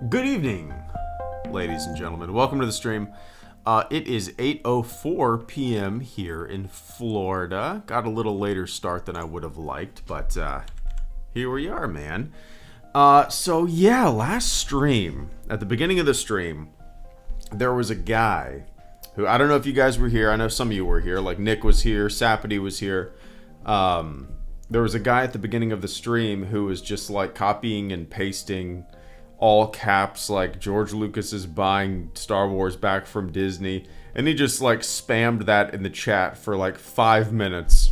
Good evening, ladies and gentlemen. Welcome to the stream. It is 8:04 p.m. here in Florida. Got a little later start than I would have liked, but here we are, man. So yeah, last stream, at the beginning of the stream, there was a guy who, I don't know if you guys were here. I know some of you were here. Like Nick was here, Sapity was here. There was a guy at the beginning of the stream who was just like copying and pasting all caps, like George Lucas is buying Star Wars back from Disney, and he just like spammed that in the chat for like 5 minutes,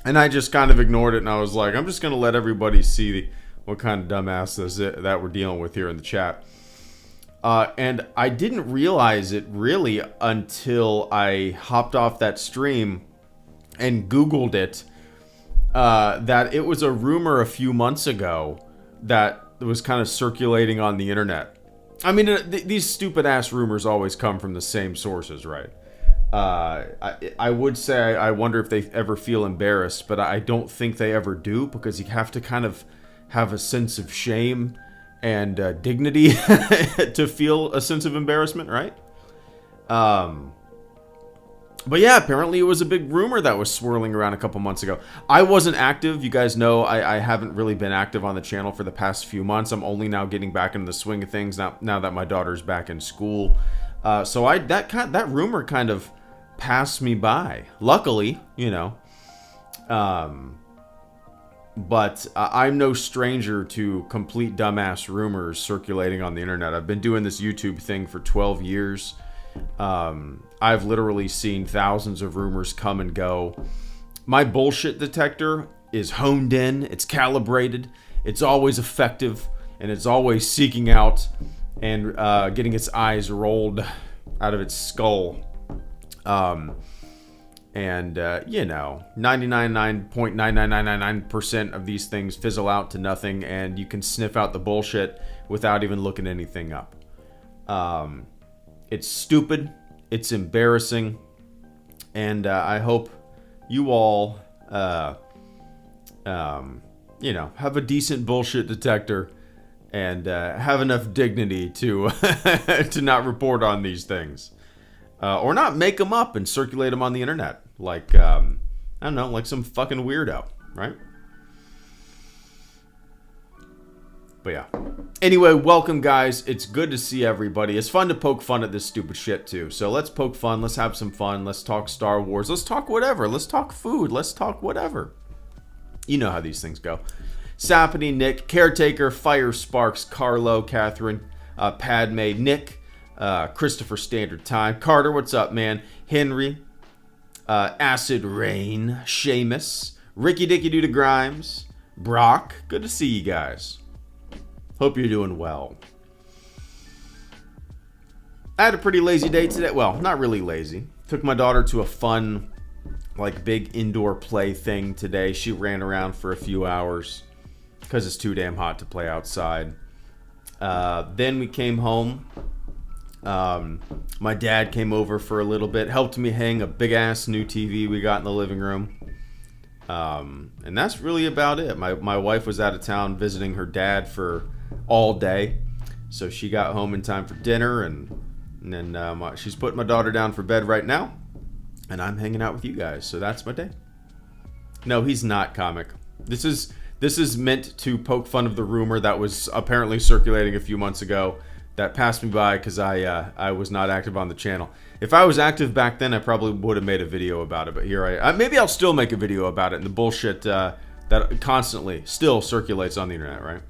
and I just kind of ignored it, and I was like, I'm just gonna let everybody see what kind of dumbass that we're dealing with here in the chat. And I didn't realize it really until I hopped off that stream and Googled it, that it was a rumor a few months ago that was kind of circulating on the internet. I mean, these stupid ass rumors always come from the same sources, right? I would say I wonder if they ever feel embarrassed, but I don't think they ever do, because you have to kind of have a sense of shame and dignity to feel a sense of embarrassment, right? But yeah, apparently it was a big rumor that was swirling around a couple months ago. I wasn't active. You guys know I haven't really been active on the channel for the past few months. I'm only now getting back into the swing of things now that my daughter's back in school. So that rumor kind of passed me by. Luckily, you know. But I'm no stranger to complete dumbass rumors circulating on the internet. I've been doing this YouTube thing for 12 years. I've literally seen thousands of rumors come and go. My bullshit detector is honed in, it's calibrated, it's always effective, and it's always seeking out and getting its eyes rolled out of its skull. You know, 99.99999% of these things fizzle out to nothing, and you can sniff out the bullshit without even looking anything up. It's stupid, it's embarrassing, and I hope you all, you know, have a decent bullshit detector and have enough dignity to to not report on these things, or not make them up and circulate them on the internet like I don't know, like some fucking weirdo, right? But yeah. Anyway, welcome guys. It's good to see everybody. It's fun to poke fun at this stupid shit too. So let's poke fun. Let's have some fun. Let's talk Star Wars. Let's talk whatever. Let's talk food. Let's talk whatever. You know how these things go. Sapity, Nick, Caretaker, Fire Sparks, Carlo, Catherine, Padme, Nick, Christopher Standard Time, Carter, what's up, man? Henry, Acid Rain, Seamus, Ricky Dicky Doo Grimes, Brock. Good to see you guys. Hope you're doing well. I had a pretty lazy day today. Well, not really lazy. Took my daughter to a fun, like, big indoor play thing today. She ran around for a few hours because it's too damn hot to play outside. Then we came home. My dad came over for a little bit, helped me hang a big-ass new TV we got in the living room. And that's really about it. My wife was out of town visiting her dad for all day, so she got home in time for dinner, and then she's putting my daughter down for bed right now, and I'm hanging out with you guys, so that's my day. No, he's not comic. This is meant to poke fun of the rumor that was apparently circulating a few months ago that passed me by because I was not active on the channel. If I was active back then, I probably would have made a video about it. But here maybe I'll still make a video about it and the bullshit that constantly still circulates on the internet, right?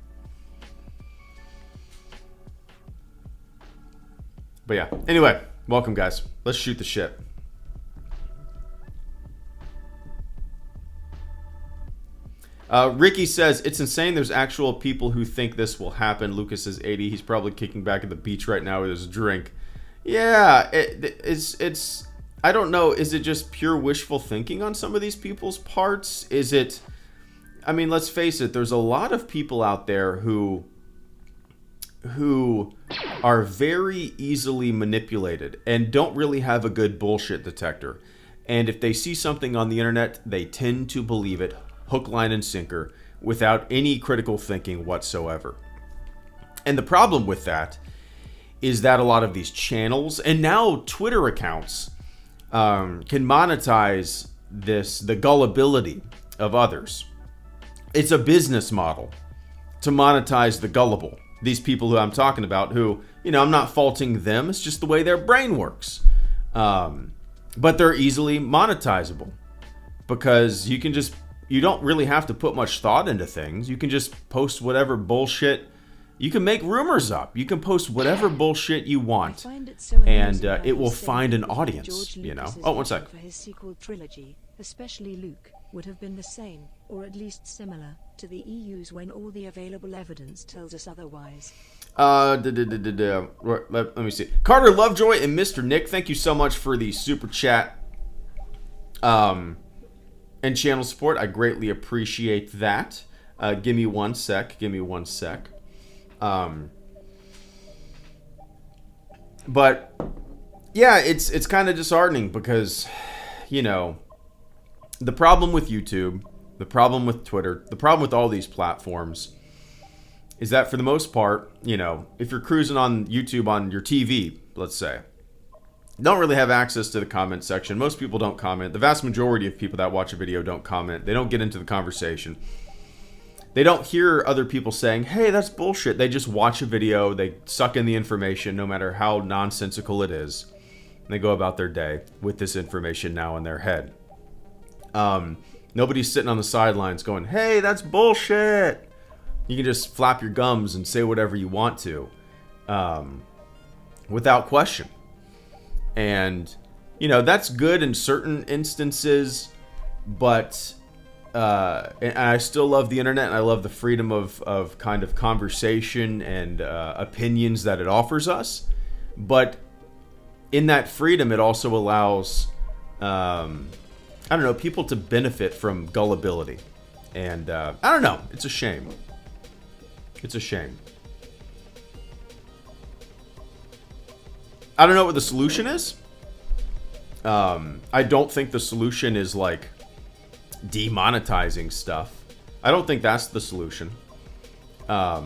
But yeah. Anyway, welcome guys. Let's shoot the shit. Ricky says, it's insane there's actual people who think this will happen. Lucas is 80. He's probably kicking back at the beach right now with his drink. Yeah, it's I don't know. Is it just pure wishful thinking on some of these people's parts? Is it... I mean, let's face it. There's a lot of people out there who are very easily manipulated and don't really have a good bullshit detector. And if they see something on the internet, they tend to believe it hook, line, and sinker without any critical thinking whatsoever. And the problem with that is that a lot of these channels and now Twitter accounts can monetize the gullibility of others. It's a business model to monetize the gullible. These people who I'm talking about who, you know, I'm not faulting them. It's just the way their brain works. But they're easily monetizable because you don't really have to put much thought into things. You can just post whatever bullshit. You can make rumors up. You can post whatever bullshit you want, and it will find an audience. You know. Oh, one sec. For his sequel trilogy, especially Luke, would have been the same, or at least similar, to the EU's when all the available evidence tells us otherwise. Let me see. Carter Lovejoy and Mr. Nick, thank you so much for the super chat. And channel support. I greatly appreciate that. Give me one sec. But yeah, it's kind of disheartening because, you know, the problem with YouTube, the problem with Twitter, the problem with all these platforms is that for the most part, you know, if you're cruising on YouTube on your TV, let's say, don't really have access to the comment section. Most people don't comment. The vast majority of people that watch a video don't comment. They don't get into the conversation. They don't hear other people saying, hey, that's bullshit. They just watch a video. They suck in the information, no matter how nonsensical it is. And they go about their day with this information now in their head. Nobody's sitting on the sidelines going, hey, that's bullshit. You can just flap your gums and say whatever you want to without question. And, you know, that's good in certain instances, but and I still love the internet and I love the freedom of kind of conversation and opinions that it offers us. But in that freedom, it also allows, I don't know, people to benefit from gullibility. And I don't know, it's a shame. It's a shame. I don't know what the solution is. I don't think the solution is like demonetizing stuff. I don't think that's the solution. I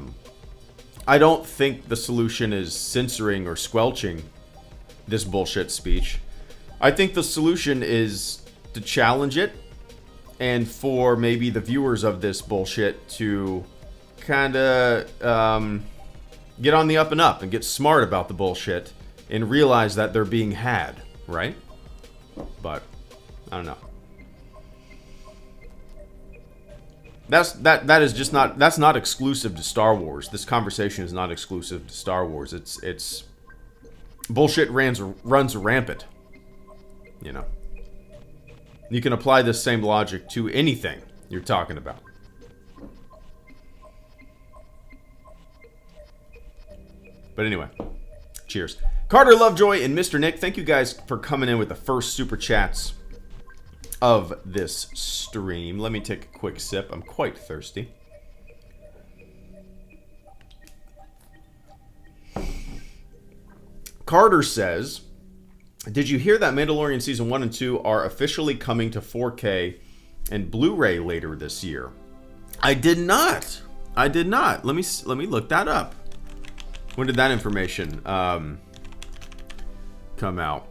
don't think the solution is censoring or squelching this bullshit speech. I think the solution is to challenge it and for maybe the viewers of this bullshit to kind of get on the up and up and get smart about the bullshit and realize that they're being had, right? But I don't know. That's not exclusive to Star Wars. This conversation is not exclusive to Star Wars. It's bullshit runs rampant. You know. You can apply this same logic to anything you're talking about. But anyway, cheers. Carter Lovejoy and Mr. Nick, thank you guys for coming in with the first super chats of this stream. Let me take a quick sip. I'm quite thirsty. Carter says, did you hear that Mandalorian Season 1 and 2 are officially coming to 4K and Blu-ray later this year? I did not. I did not. Let me look that up. When did that information come out?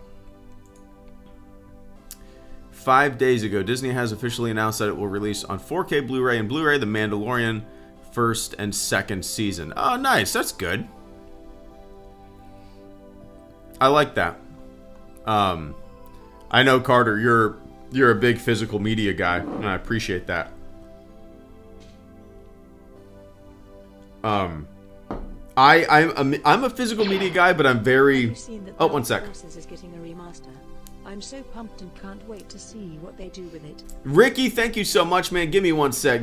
5 days ago, Disney has officially announced that it will release on 4K Blu-ray and Blu-ray The Mandalorian first and second season. Oh, nice. That's good. I like that. I know, Carter, you're a big physical media guy, and I appreciate that. I'm a physical media guy, but I'm very... Oh, one sec. Is getting a remaster. I'm so pumped and can't wait to see what they do with it. Ricky, thank you so much, man. Give me one sec.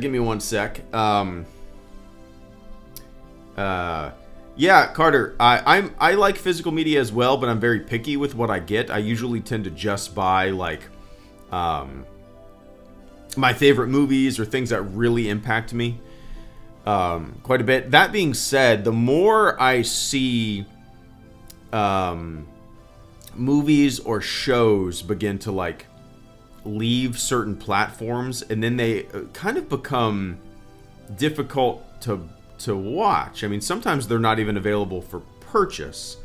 Yeah, Carter, I like physical media as well, but I'm very picky with what I get. I usually tend to just buy, like, my favorite movies or things that really impact me quite a bit. That being said, the more I see movies or shows begin to, like, leave certain platforms, and then they kind of become difficult to watch. I mean, sometimes they're not even available for purchase.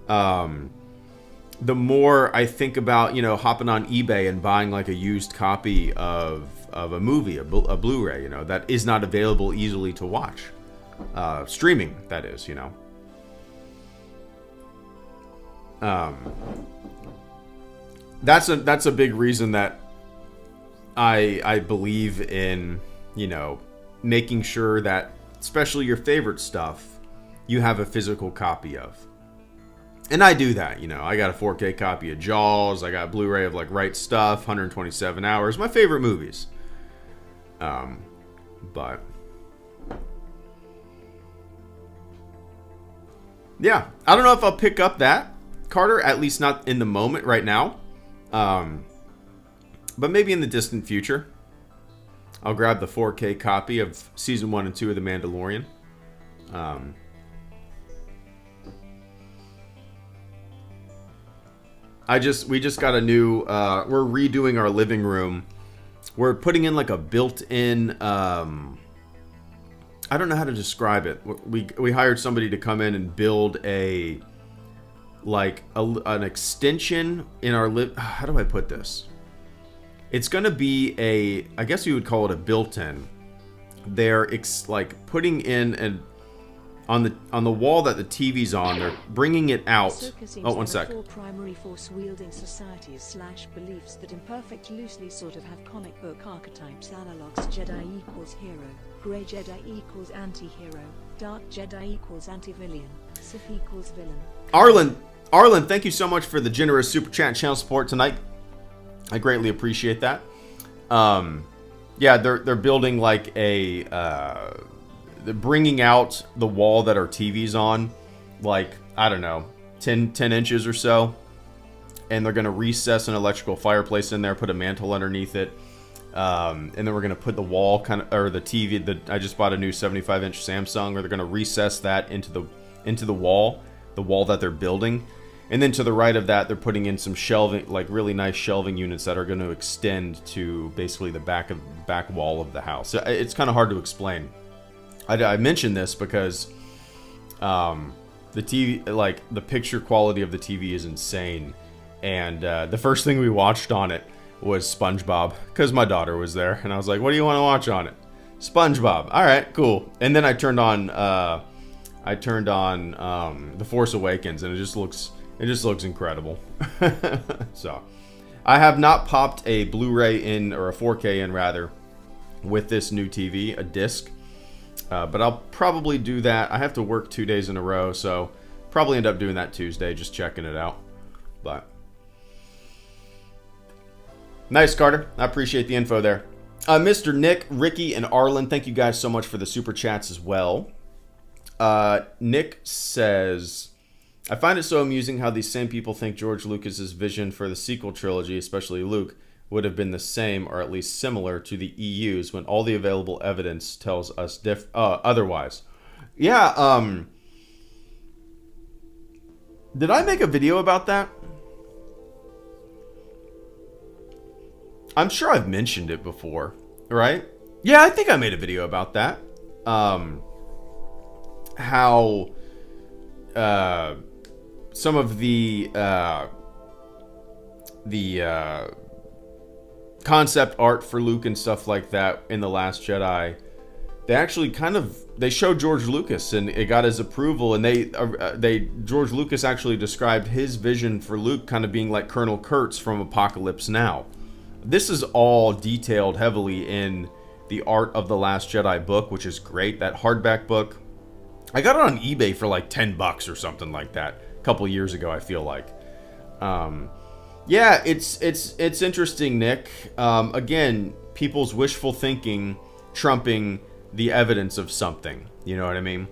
The more I think about, hopping on eBay and buying like a used copy of a movie, a Blu-ray, that is not available easily to watch. Streaming, that is, That's a big reason that I believe in, making sure that, especially your favorite stuff, you have a physical copy of. And I do that, I got a 4K copy of Jaws, I got a Blu-ray of, like, Right Stuff, 127 Hours, my favorite movies. But yeah, I don't know if I'll pick up that, Carter, at least not in the moment right now. But maybe in the distant future. I'll grab the 4K copy of Season 1 and 2 of The Mandalorian. We just got a new, we're redoing our living room. We're putting in like a built-in, I don't know how to describe it. We hired somebody to come in and build an extension in our how do I put this? It's going to be I guess you would call it a built-in. They're like putting in on the wall that the TV's on, they're bringing it out. Oh, one sec. Four primary force wielding societies / beliefs that imperfect loosely sort of have comic book archetypes analogs. Jedi equals hero, Grey Jedi equals anti-hero, Dark Jedi equals anti-villain, Sith equals villain. Arlen, thank you so much for the generous super chat and channel support tonight. I greatly appreciate that. Yeah, they're building like they're bringing out the wall that our TV's on, like, I don't know, 10 inches or so. And they're going to recess an electrical fireplace in there, put a mantle underneath it. And then we're going to put the wall or the TV, I just bought a new 75-inch Samsung, where they're going to recess that into the wall that they're building. And then to the right of that, they're putting in some shelving, like really nice shelving units that are going to extend to basically the back wall of the house. So it's kind of hard to explain. I mentioned this because the TV, like the picture quality of the TV is insane. And the first thing we watched on it was SpongeBob, because my daughter was there. And I was like, what do you want to watch on it? SpongeBob. All right, cool. And then I turned on The Force Awakens, and it just looks incredible. So, I have not popped a Blu-ray in, or a 4K in rather, with this new TV, a disc. But I'll probably do that. I have to work 2 days in a row, so probably end up doing that Tuesday, just checking it out. But nice, Carter. I appreciate the info there. Mr. Nick, Ricky, and Arlen, thank you guys so much for the super chats as well. Nick says, I find it so amusing how these same people think George Lucas's vision for the sequel trilogy, especially Luke, would have been the same or at least similar to the EU's when all the available evidence tells us otherwise. Yeah, did I make a video about that? I'm sure I've mentioned it before, right? Yeah, I think I made a video about that. How some of the concept art for Luke and stuff like that in The Last Jedi, they actually they showed George Lucas and it got his approval, and George Lucas actually described his vision for Luke kind of being like Colonel Kurtz from Apocalypse Now. This is all detailed heavily in the Art of the Last Jedi book, which is great. That hardback book, I got it on eBay for like $10 or something like that a couple years ago, I feel like. Yeah, it's interesting, Nick. Again, people's wishful thinking trumping the evidence of something. You know what I mean?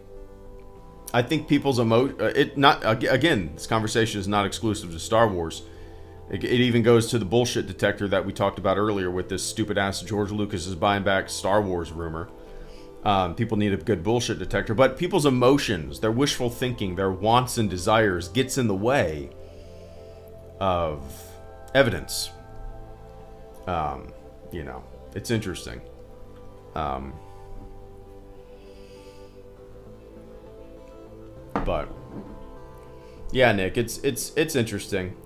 I think people's again, this conversation is not exclusive to Star Wars. It even goes to the bullshit detector that we talked about earlier with this stupid ass George Lucas is buying back Star Wars rumor. People need a good bullshit detector, but people's emotions, their wishful thinking, their wants and desires gets in the way of evidence. You know, it's interesting. But yeah, Nick, it's interesting.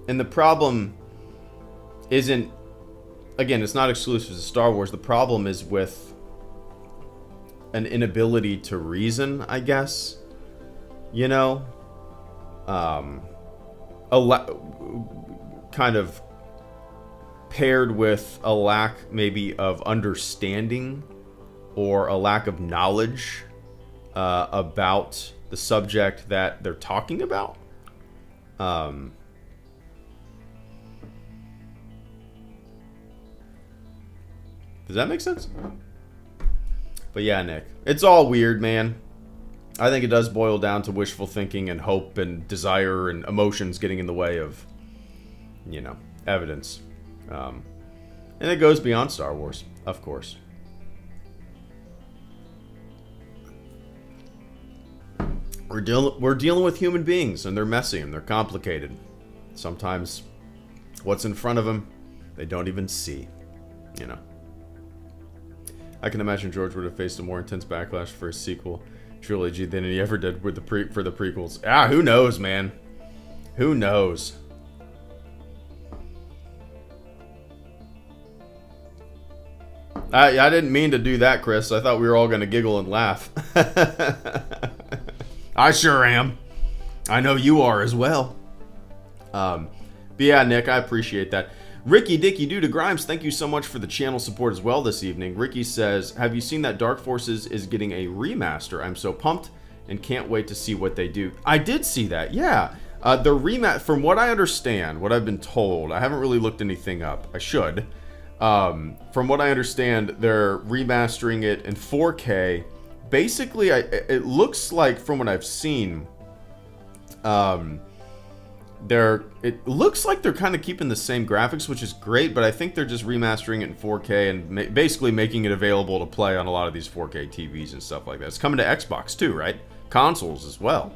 And the problem isn't, again, it's not exclusive to Star Wars. The problem is with an inability to reason, I guess. You know? Kind of paired with a lack maybe of understanding or a lack of knowledge about the subject that they're talking about. Does that make sense? But yeah, Nick, it's all weird, man. I think it does boil down to wishful thinking and hope and desire and emotions getting in the way of, you know, evidence. And it goes beyond Star Wars, of course. We're dealing with human beings, and they're messy and they're complicated. Sometimes what's in front of them, they don't even see, you know. I can imagine George would have faced a more intense backlash for his sequel trilogy than he ever did with for the prequels. Ah, who knows, man? Who knows? I didn't mean to do that, Chris. I thought we were all going to giggle and laugh. I sure am. I know you are as well. But yeah, Nick, I appreciate that. Ricky Dicky Duda Grimes, thank you so much for the channel support as well this evening. Ricky says, have you seen that Dark Forces is getting a remaster? I'm so pumped and can't wait to see what they do. I did see that, yeah. The from what I understand, what I've been told, I haven't really looked anything up. I should. From what I understand, they're remastering it in 4K. Basically, it looks like, from what I've seen, it looks like they're kind of keeping the same graphics, which is great, but I think they're just remastering it in 4K and basically making it available to play on a lot of these 4K TVs and stuff like that. It's coming to Xbox too, right? Consoles as well.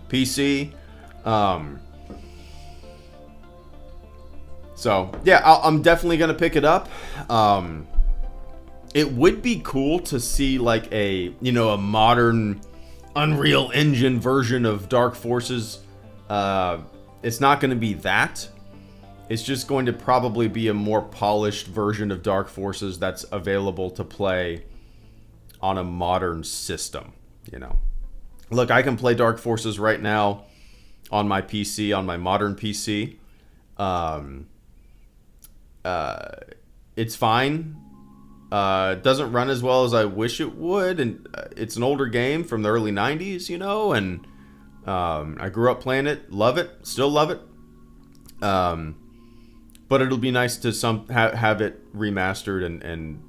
PC. So, yeah, I'm definitely going to pick it up. It would be cool to see like a modern Unreal Engine version of Dark Forces. It's not going to be that. It's just going to probably be a more polished version of Dark Forces that's available to play on a modern system, you know. Look, I can play Dark Forces right now on my PC, on my modern PC. It's fine. It doesn't run as well as I wish it would, and it's an older game from the early 90s, you know, and I grew up playing it, love it, still love it. But it'll be nice to have it remastered and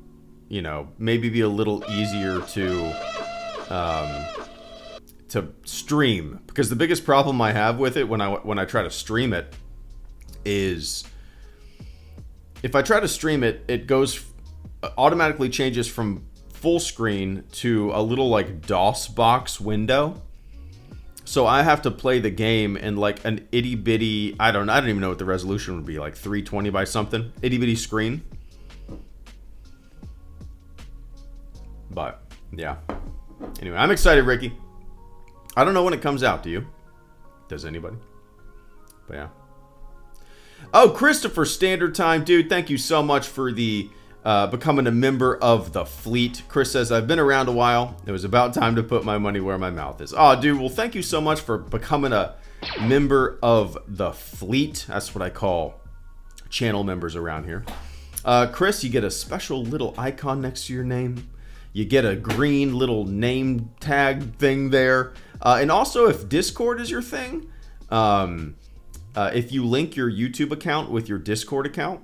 you know, maybe be a little easier to stream, because the biggest problem I have with it when I try to stream it is if I try to stream it, it goes automatically changes from full screen to a little like DOS box window. So I have to play the game in like an itty bitty, I don't even know what the resolution would be, like 320 by something, itty bitty screen. But yeah. Anyway, I'm excited, Ricky. I don't know when it comes out, do you? Does anybody? But yeah. Oh, Christopher Standard Time, dude, thank you so much for the becoming a member of the fleet. Chris says, I've been around a while. It was about time to put my money where my mouth is. Oh, dude, well, thank you so much for becoming a member of the fleet. That's what I call channel members around here. Chris, you get a special little icon next to your name. You get a green little name tag thing there. And also, if Discord is your thing, if you link your YouTube account with your Discord account,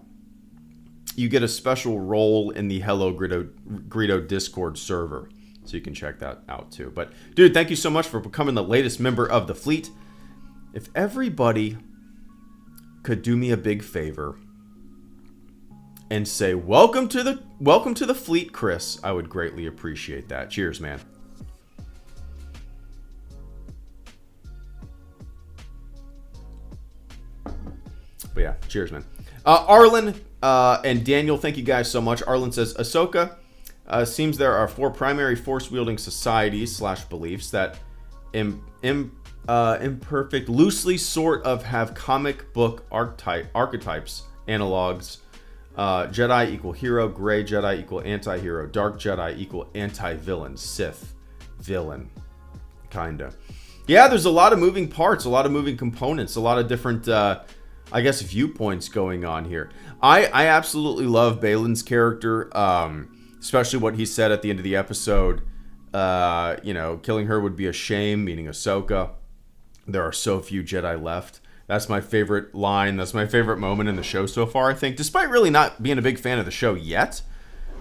you get a special role in the HelloGreedo Discord server. So you can check that out too. But, dude, thank you so much for becoming the latest member of the fleet. If everybody could do me a big favor and say, welcome to the fleet, Chris, I would greatly appreciate that. Cheers, man. But yeah, cheers, man. Arlen and Daniel, thank you guys so much. Arlen says, Ahsoka, seems there are 4 primary force-wielding societies / beliefs that imperfect, loosely sort of have comic book archetypes, analogs. Jedi equal hero, gray Jedi equal anti-hero, dark Jedi equal anti-villain, Sith villain, kinda. Yeah, there's a lot of moving parts, a lot of moving components, a lot of different, I guess, viewpoints going on here. I absolutely love Balin's character, especially what he said at the end of the episode. You know, killing her would be a shame, meaning Ahsoka. There are so few Jedi left. That's my favorite line. That's my favorite moment in the show so far, I think. Despite really not being a big fan of the show yet,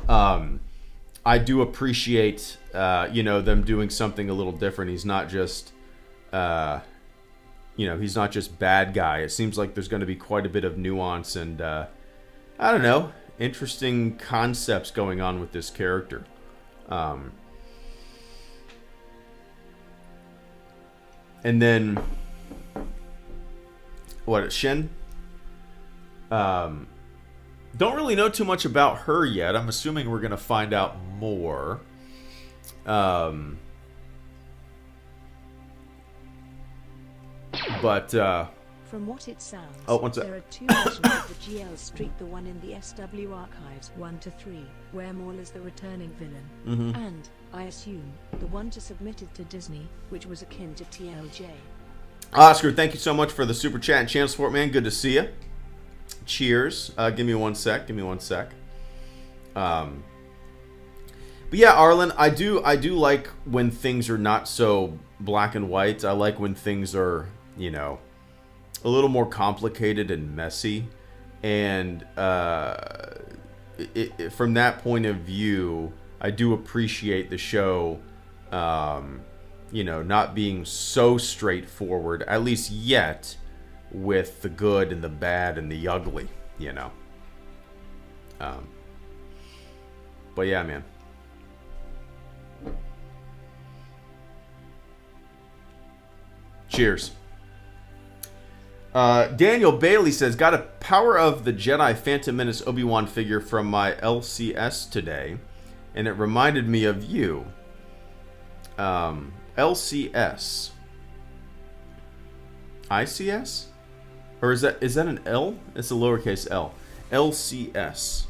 I do appreciate, you know, them doing something a little different. He's not just, you know, he's not just bad guy. It seems like there's going to be quite a bit of nuance and, I don't know, interesting concepts going on with this character. And then, what, Shin? Don't really know too much about her yet. I'm assuming we're going to find out more. But, from what it sounds, there are 2 versions of the GL Street, the one in the SW archives 1 to 3, where Maul is the returning villain, and, I assume, the one to submitted to Disney, which was akin to TLJ. Oscar, thank you so much for the super chat and channel support, man. Good to see you. Cheers. Give me one sec. But yeah, Arlen, I do like when things are not so black and white. I like when things are, you know, a little more complicated and messy. And from that point of view, I do appreciate the show, you know, not being so straightforward, at least yet, with the good and the bad and the ugly, you know. But yeah, man. Cheers. Daniel Bailey says, got a Power of the Jedi Phantom Menace Obi-Wan figure from my LCS today, and it reminded me of you. LCS. ICS? Or is that an L? It's a lowercase L. LCS.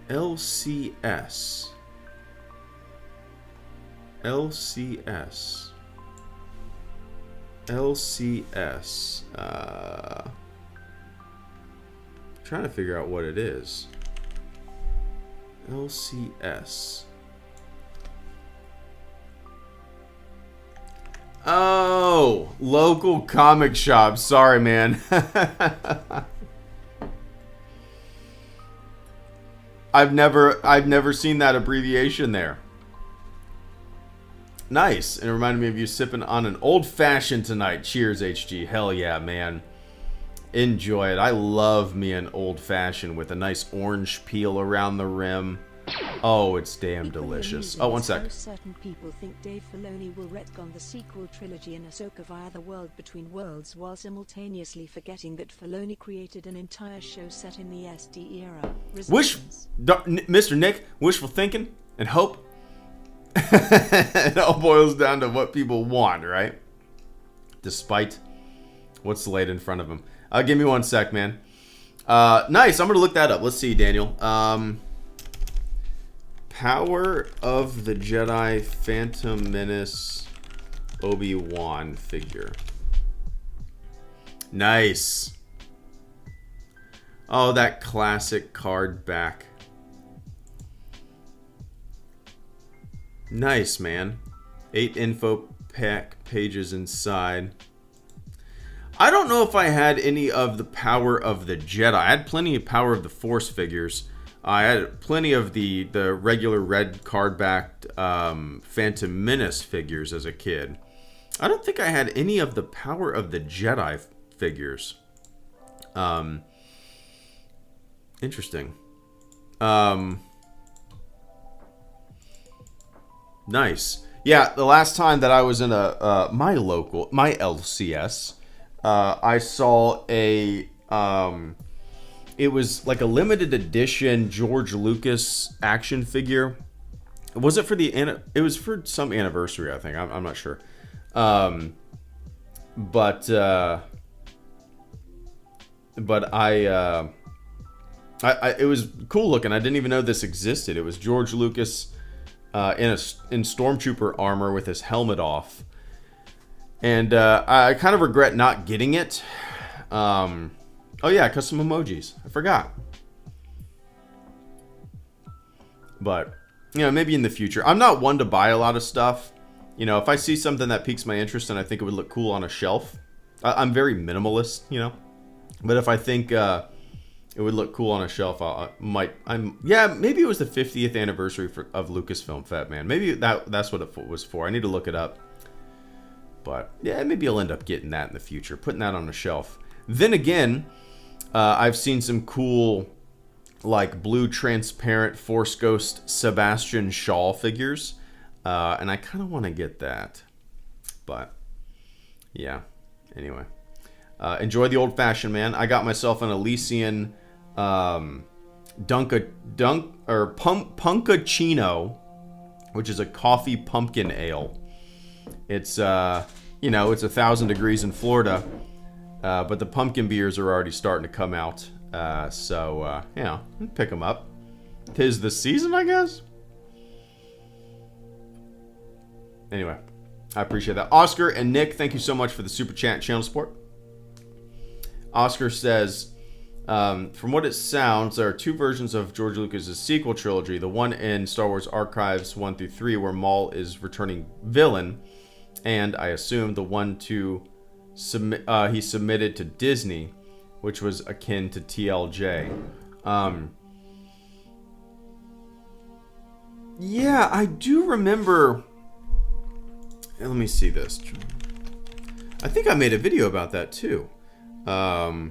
LCS. LCS. LCS. Trying to figure out what it is. LCS. Oh, local comic shop. Sorry, man. I've never seen that abbreviation there. Nice. And it reminded me of you sipping on an old fashioned tonight. Cheers, HG. Hell yeah, man. Enjoy it. I love me an old fashioned with a nice orange peel around the rim. Oh, it's damn delicious. Oh, one sec. Certain people think Dave Filoni will retcon the sequel trilogy in Ahsoka via the World Between Worlds, while simultaneously forgetting that Filoni created an entire show set in the SD era. Mr. Nick, wishful thinking and hope. It all boils down to what people want, right? Despite what's laid in front of them. Give me 1 sec, man. Nice. I'm going to look that up. Let's see, Daniel. Power of the Jedi Phantom Menace Obi-Wan figure. Nice. Oh, that classic card back. Nice, man. 8 info pack pages inside. I don't know if I had any of the Power of the Jedi. I had plenty of Power of the Force figures. I had plenty of the regular red card-backed Phantom Menace figures as a kid. I don't think I had any of the Power of the Jedi figures. Interesting. Nice. Yeah, the last time that I was in my LCS, I saw a it was like a limited edition George Lucas action figure. Was it for it was for some anniversary, I think. I'm not sure. But I it was cool looking. I didn't even know this existed. It was George Lucas in Stormtrooper armor with his helmet off. And I kind of regret not getting it. Oh yeah, custom emojis. I forgot. But, you know, maybe in the future. I'm not one to buy a lot of stuff. You know, if I see something that piques my interest and I think it would look cool on a shelf, I'm very minimalist, you know. But if I think it would look cool on a shelf, yeah, maybe it was the 50th anniversary of Lucasfilm Fat Man. Maybe that's what it was for. I need to look it up. But yeah, maybe I'll end up getting that in the future, putting that on a shelf. Then again, I've seen some cool, like, blue transparent Force Ghost Sebastian Shaw figures, and I kind of want to get that. But yeah, anyway, enjoy the old fashioned, man. I got myself an Elysian Punkachino, which is a coffee pumpkin ale. It's you know, it's 1,000 degrees in Florida, but the pumpkin beers are already starting to come out. So you know, pick them up. 'Tis the season, I guess. Anyway, I appreciate that. Oscar and Nick, thank you so much for the super chat and channel support. Oscar says, from what it sounds, there are 2 versions of George Lucas's sequel trilogy. The one in Star Wars Archives 1 through 3, where Maul is returning villain, and I assume the one he submitted to Disney, which was akin to TLJ. Yeah, I do remember. Let me see this. I think I made a video about that too. I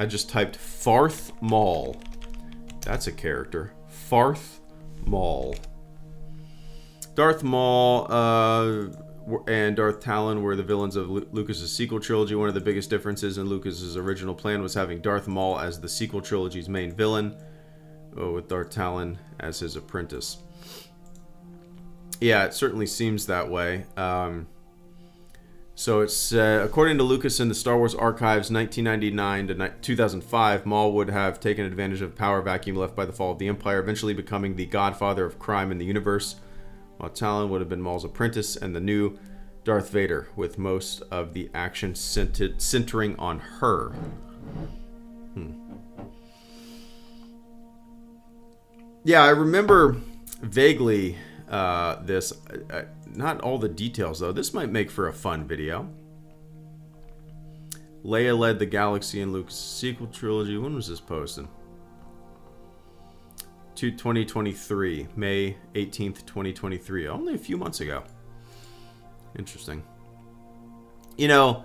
just typed Farth Maul. That's a character. Farth Maul. Darth Maul and Darth Talon were the villains of Lucas's sequel trilogy. One of the biggest differences in Lucas's original plan was having Darth Maul as the sequel trilogy's main villain, with Darth Talon as his apprentice. Yeah, it certainly seems that way. So it's according to Lucas in the Star Wars Archives 1999 to 2005, Maul would have taken advantage of the power vacuum left by the fall of the Empire, eventually becoming the godfather of crime in the universe, while Talon would have been Maul's apprentice and the new Darth Vader, with most of the action centering on her. Yeah, I remember vaguely this. Not all the details, though. This might make for a fun video. Leia led the galaxy in Luke's sequel trilogy. When was this posted? 2023. May 18th, 2023. Only a few months ago. Interesting. You know,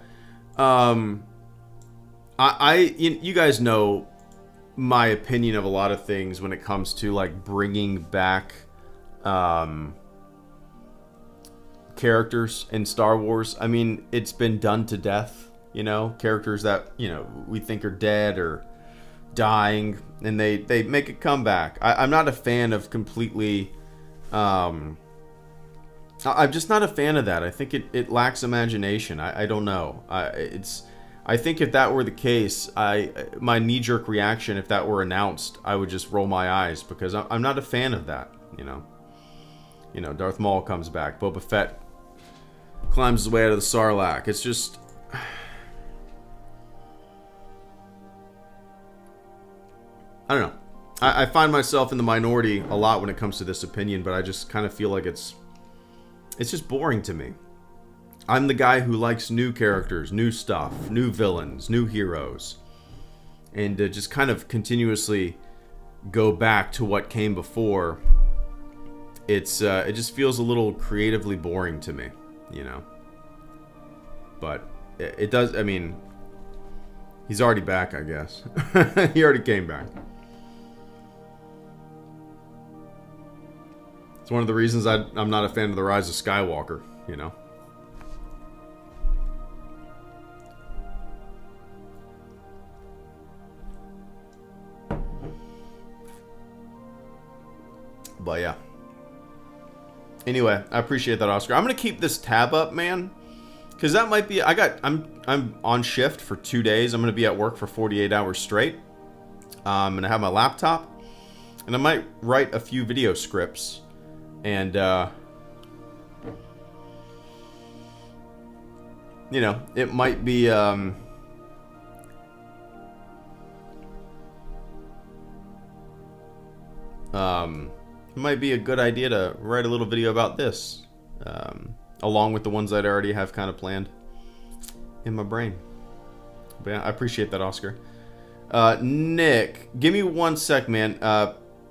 you guys know my opinion of a lot of things when it comes to, like, bringing back characters in Star Wars. I mean, it's been done to death, you know, characters that, you know, we think are dead or dying, and they make a comeback. I'm not a fan of completely I'm just not a fan of that. I think it lacks imagination. I don't know. I think if that were the case, my knee-jerk reaction, if that were announced, I would just roll my eyes, because I'm not a fan of that, you know. You know, Darth Maul comes back, Boba Fett climbs his way out of the Sarlacc. It's just... I don't know. I find myself in the minority a lot when it comes to this opinion, but I just kind of feel like it's just boring to me. I'm the guy who likes new characters, new stuff, new villains, new heroes. And to just kind of continuously go back to what came before, it just feels a little creatively boring to me, you know. But it does, I mean, he's already back, I guess. He already came back. It's one of the reasons I'm not a fan of The Rise of Skywalker, you know. But yeah. Anyway, I appreciate that, Oscar. I'm gonna keep this tab up, man, because that might be. I'm on shift for 2 days. I'm gonna be at work for 48 hours straight. I'm gonna have my laptop, and I might write a few video scripts, and you know, it might be it might be a good idea to write a little video about this, along with the ones I'd already have kind of planned in my brain. But yeah, I appreciate that, Oscar. Nick, give me 1 sec, man.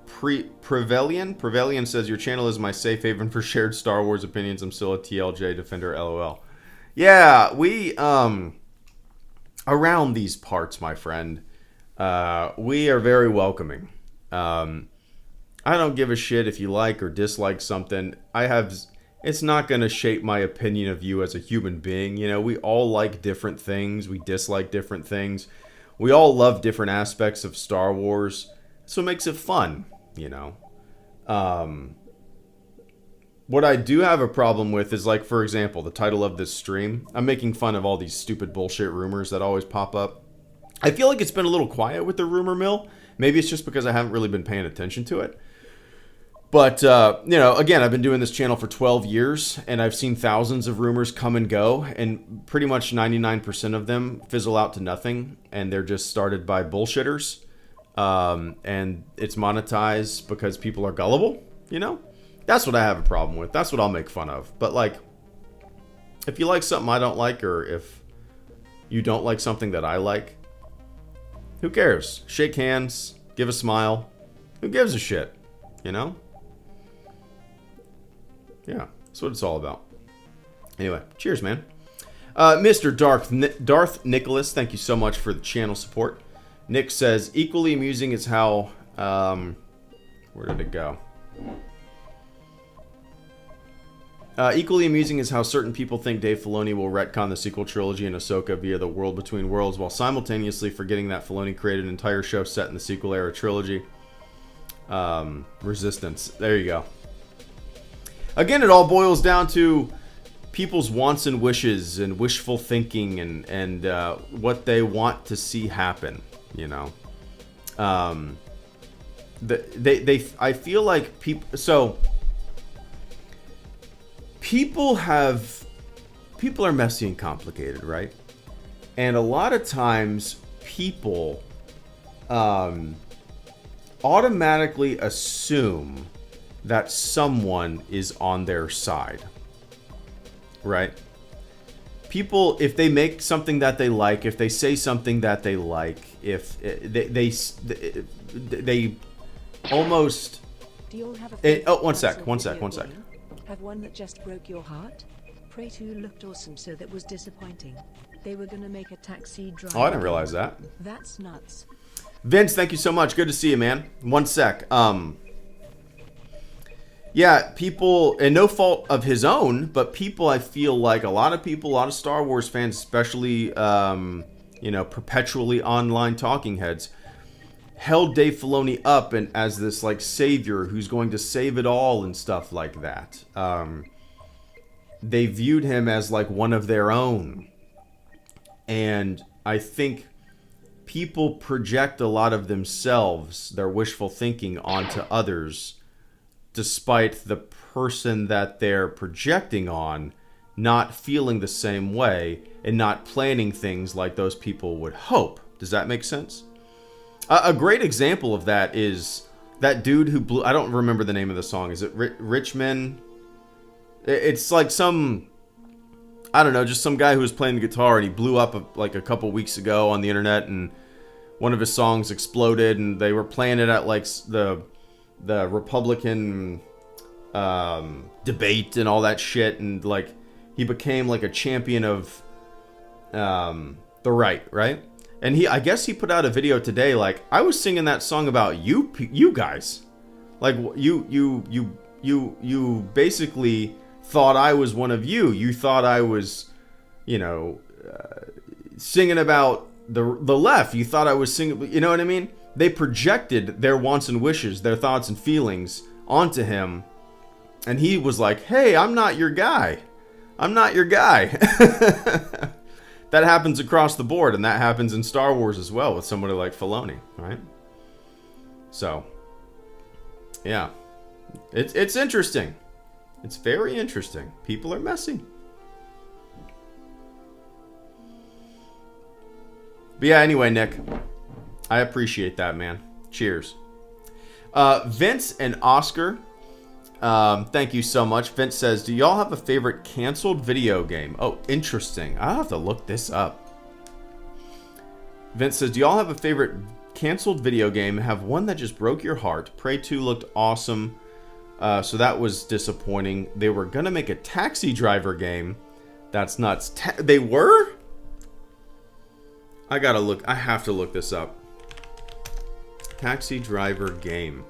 Prevelian says, your channel is my safe haven for shared Star Wars opinions. I'm still a TLJ defender, LOL. Yeah, we, around these parts, my friend, we are very welcoming. I don't give a shit if you like or dislike something. It's not going to shape my opinion of you as a human being. You know, we all like different things. We dislike different things. We all love different aspects of Star Wars. So it makes it fun, you know. What I do have a problem with is, like, for example, the title of this stream. I'm making fun of all these stupid bullshit rumors that always pop up. I feel like it's been a little quiet with the rumor mill. Maybe it's just because I haven't really been paying attention to it. But, you know, again, I've been doing this channel for 12 years, and I've seen thousands of rumors come and go, and pretty much 99% of them fizzle out to nothing, and they're just started by bullshitters, and it's monetized because people are gullible, you know? That's what I have a problem with. That's what I'll make fun of. But, like, if you like something I don't like, or if you don't like something that I like, who cares? Shake hands, give a smile. Who gives a shit, you know? Yeah, that's what it's all about. Anyway, cheers, man. Mr. Darth Nicholas, thank you so much for the channel support. Nick says, equally amusing is how... where did it go? Equally amusing is how certain people think Dave Filoni will retcon the sequel trilogy in Ahsoka via the World Between Worlds, while simultaneously forgetting that Filoni created an entire show set in the sequel era trilogy. Resistance. There you go. Again, it all boils down to people's wants and wishes and wishful thinking and what they want to see happen, you know. I feel like people... So... People are messy and complicated, right? And a lot of times people automatically assume that someone is on their side, right? People, if they make something that they like, if they say something that they like, if they almost... Do you all have a oh, one sec. Have one that just broke your heart? Prey 2 looked awesome, so that was disappointing. They were gonna make a taxi driver. Oh, I didn't realize that. That's nuts. Vince, thank you so much. Good to see you, man. One sec. Yeah, people, and no fault of his own, but people, I feel like a lot of Star Wars fans, especially, you know, perpetually online talking heads, held Dave Filoni up and as this like savior who's going to save it all and stuff like that. They viewed him as like one of their own. And I think people project a lot of themselves, their wishful thinking, onto others, despite the person that they're projecting on not feeling the same way and not planning things like those people would hope. Does that make sense? A great example of that is that dude who blew... I don't remember the name of the song. Is it Richmond? It's like some... I don't know, just some guy who was playing the guitar and he blew up like a couple weeks ago on the internet, and one of his songs exploded, and they were playing it at like the Republican debate and all that shit, and like he became like a champion of the right? And I guess he put out a video today like, I was singing that song about you guys. Like you basically thought I was one of you. You thought I was, singing about the left. You thought I was singing, you know what I mean? They projected their wants and wishes, their thoughts and feelings onto him. And he was like, hey, I'm not your guy. I'm not your guy. That happens across the board, and that happens in Star Wars as well with somebody like Filoni, right? So, yeah. It's interesting. It's very interesting. People are messy. But yeah, anyway, Nick, I appreciate that, man. Cheers. Vince and Oscar, thank you so much. Vince says, do y'all have a favorite canceled video game? Oh, interesting. I'll have to look this up. Vince says, do y'all have a favorite canceled video game? Have one that just broke your heart? Prey 2 looked awesome. So that was disappointing. They were going to make a taxi driver game. That's nuts. They were? I gotta look. I have to look this up. Taxi driver game.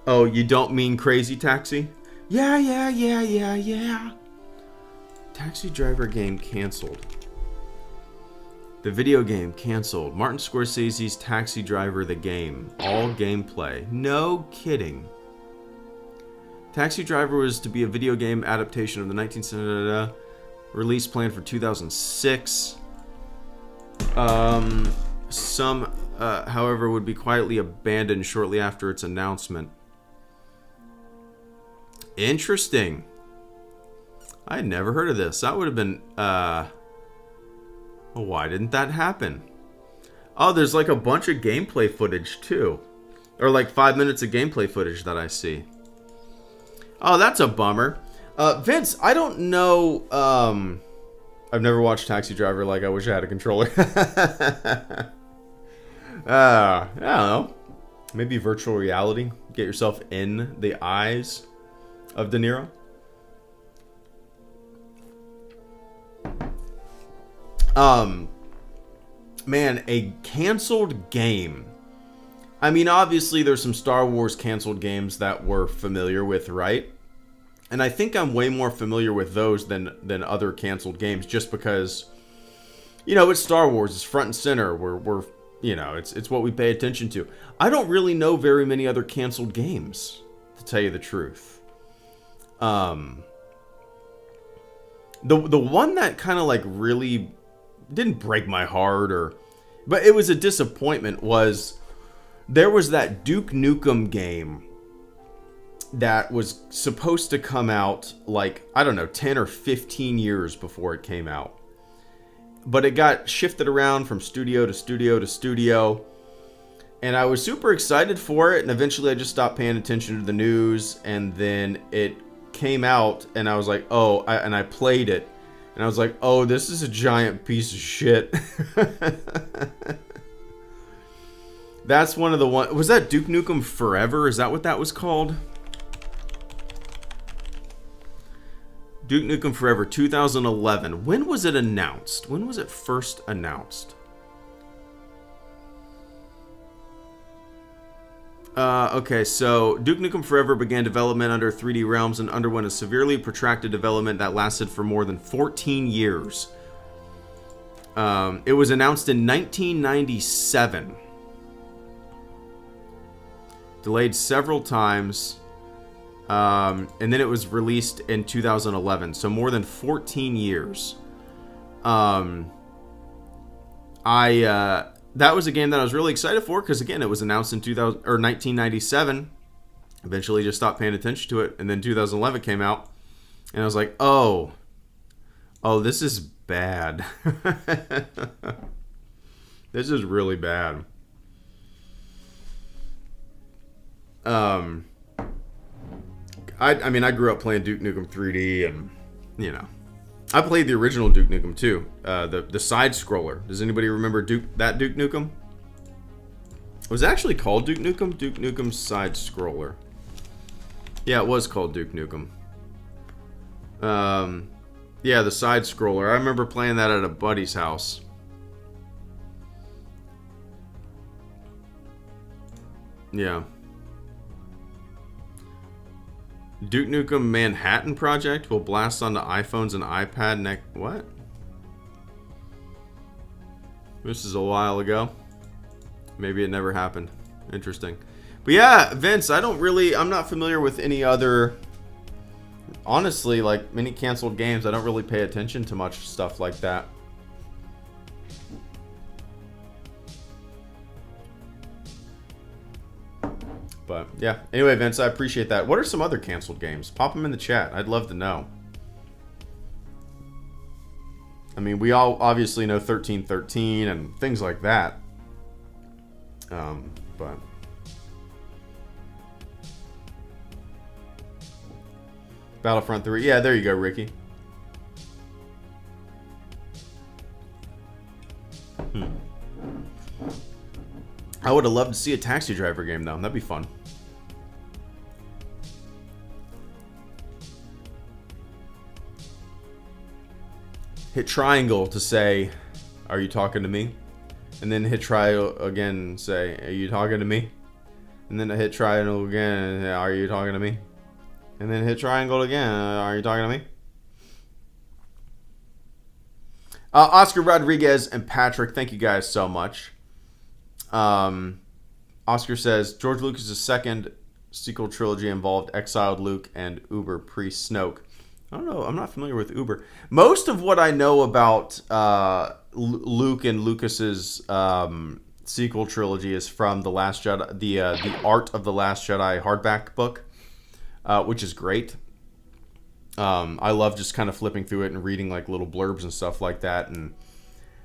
Oh, you don't mean Crazy Taxi? Yeah. Taxi driver game canceled. The video game canceled. Martin Scorsese's Taxi Driver the game. All gameplay. No kidding. Taxi Driver was to be a video game adaptation of the 1970 release planned for 2006. However, would be quietly abandoned shortly after its announcement. Interesting. I had never heard of this. That would have been, well, why didn't that happen? Oh, there's like a bunch of gameplay footage too. Or like 5 minutes of gameplay footage that I see. Oh, that's a bummer. Vince, I don't know, I've never watched Taxi Driver. Like, I wish I had a controller. I don't know. Maybe virtual reality. Get yourself in the eyes of De Niro. Man, a canceled game. I mean, obviously, there's some Star Wars canceled games that we're familiar with, right? And I think I'm way more familiar with those than other canceled games, just because, it's Star Wars. It's front and center. We're it's what we pay attention to. I don't really know very many other canceled games, to tell you the truth. The one that kind of like really didn't break my heart, but it was a disappointment, was there was that Duke Nukem game that was supposed to come out like, I don't know, 10 or 15 years before it came out. But it got shifted around from studio to studio to studio. And I was super excited for it. And eventually I just stopped paying attention to the news. And then it came out and I was like, and I played it. And I was like, oh, this is a giant piece of shit. That's one of the one. Was that Duke Nukem Forever? Is that what that was called? Duke Nukem Forever 2011. When was it announced? When was it first announced? Okay, so Duke Nukem Forever began development under 3D Realms and underwent a severely protracted development that lasted for more than 14 years. It was announced in 1997. Delayed several times. And then it was released in 2011. So more than 14 years. That was a game that I was really excited for because, again, it was announced in 1997. Eventually just stopped paying attention to it. And then 2011 came out. And I was like, oh, this is bad. This is really bad. I mean, I grew up playing Duke Nukem 3D, and, you know, I played the original Duke Nukem too. The side scroller. Does anybody remember Duke Nukem? It was actually called Duke Nukem. Duke Nukem side scroller. Yeah, it was called Duke Nukem. Yeah, the side scroller. I remember playing that at a buddy's house. Yeah. Duke Nukem Manhattan Project will blast onto iPhones and iPad what? This is a while ago. Maybe it never happened. Interesting. But yeah, Vince, I'm not familiar with any other, honestly, like, many canceled games. I don't really pay attention to much stuff like that. But yeah, anyway, Vince, I appreciate that. What are some other canceled games? Pop them in the chat. I'd love to know. I mean, we all obviously know 1313 and things like that. But Battlefront 3. Yeah, there you go, Ricky. I would have loved to see a taxi driver game, though. That'd be fun. Hit triangle to say, "Are you talking to me?" And then hit triangle again and say, "Are you talking to me?" And then hit triangle again and say, "Are you talking to me?" And then hit triangle again, "Are you talking to me?" Oscar Rodriguez and Patrick, thank you guys so much. Oscar says, George Lucas' second sequel trilogy involved exiled Luke and Uber pre-Snoke. I don't know. I'm not familiar with Uber. Most of what I know about Luke and Lucas's sequel trilogy is from the Last Jedi, the Art of the Last Jedi hardback book, which is great. I love just kind of flipping through it and reading like little blurbs and stuff like that. And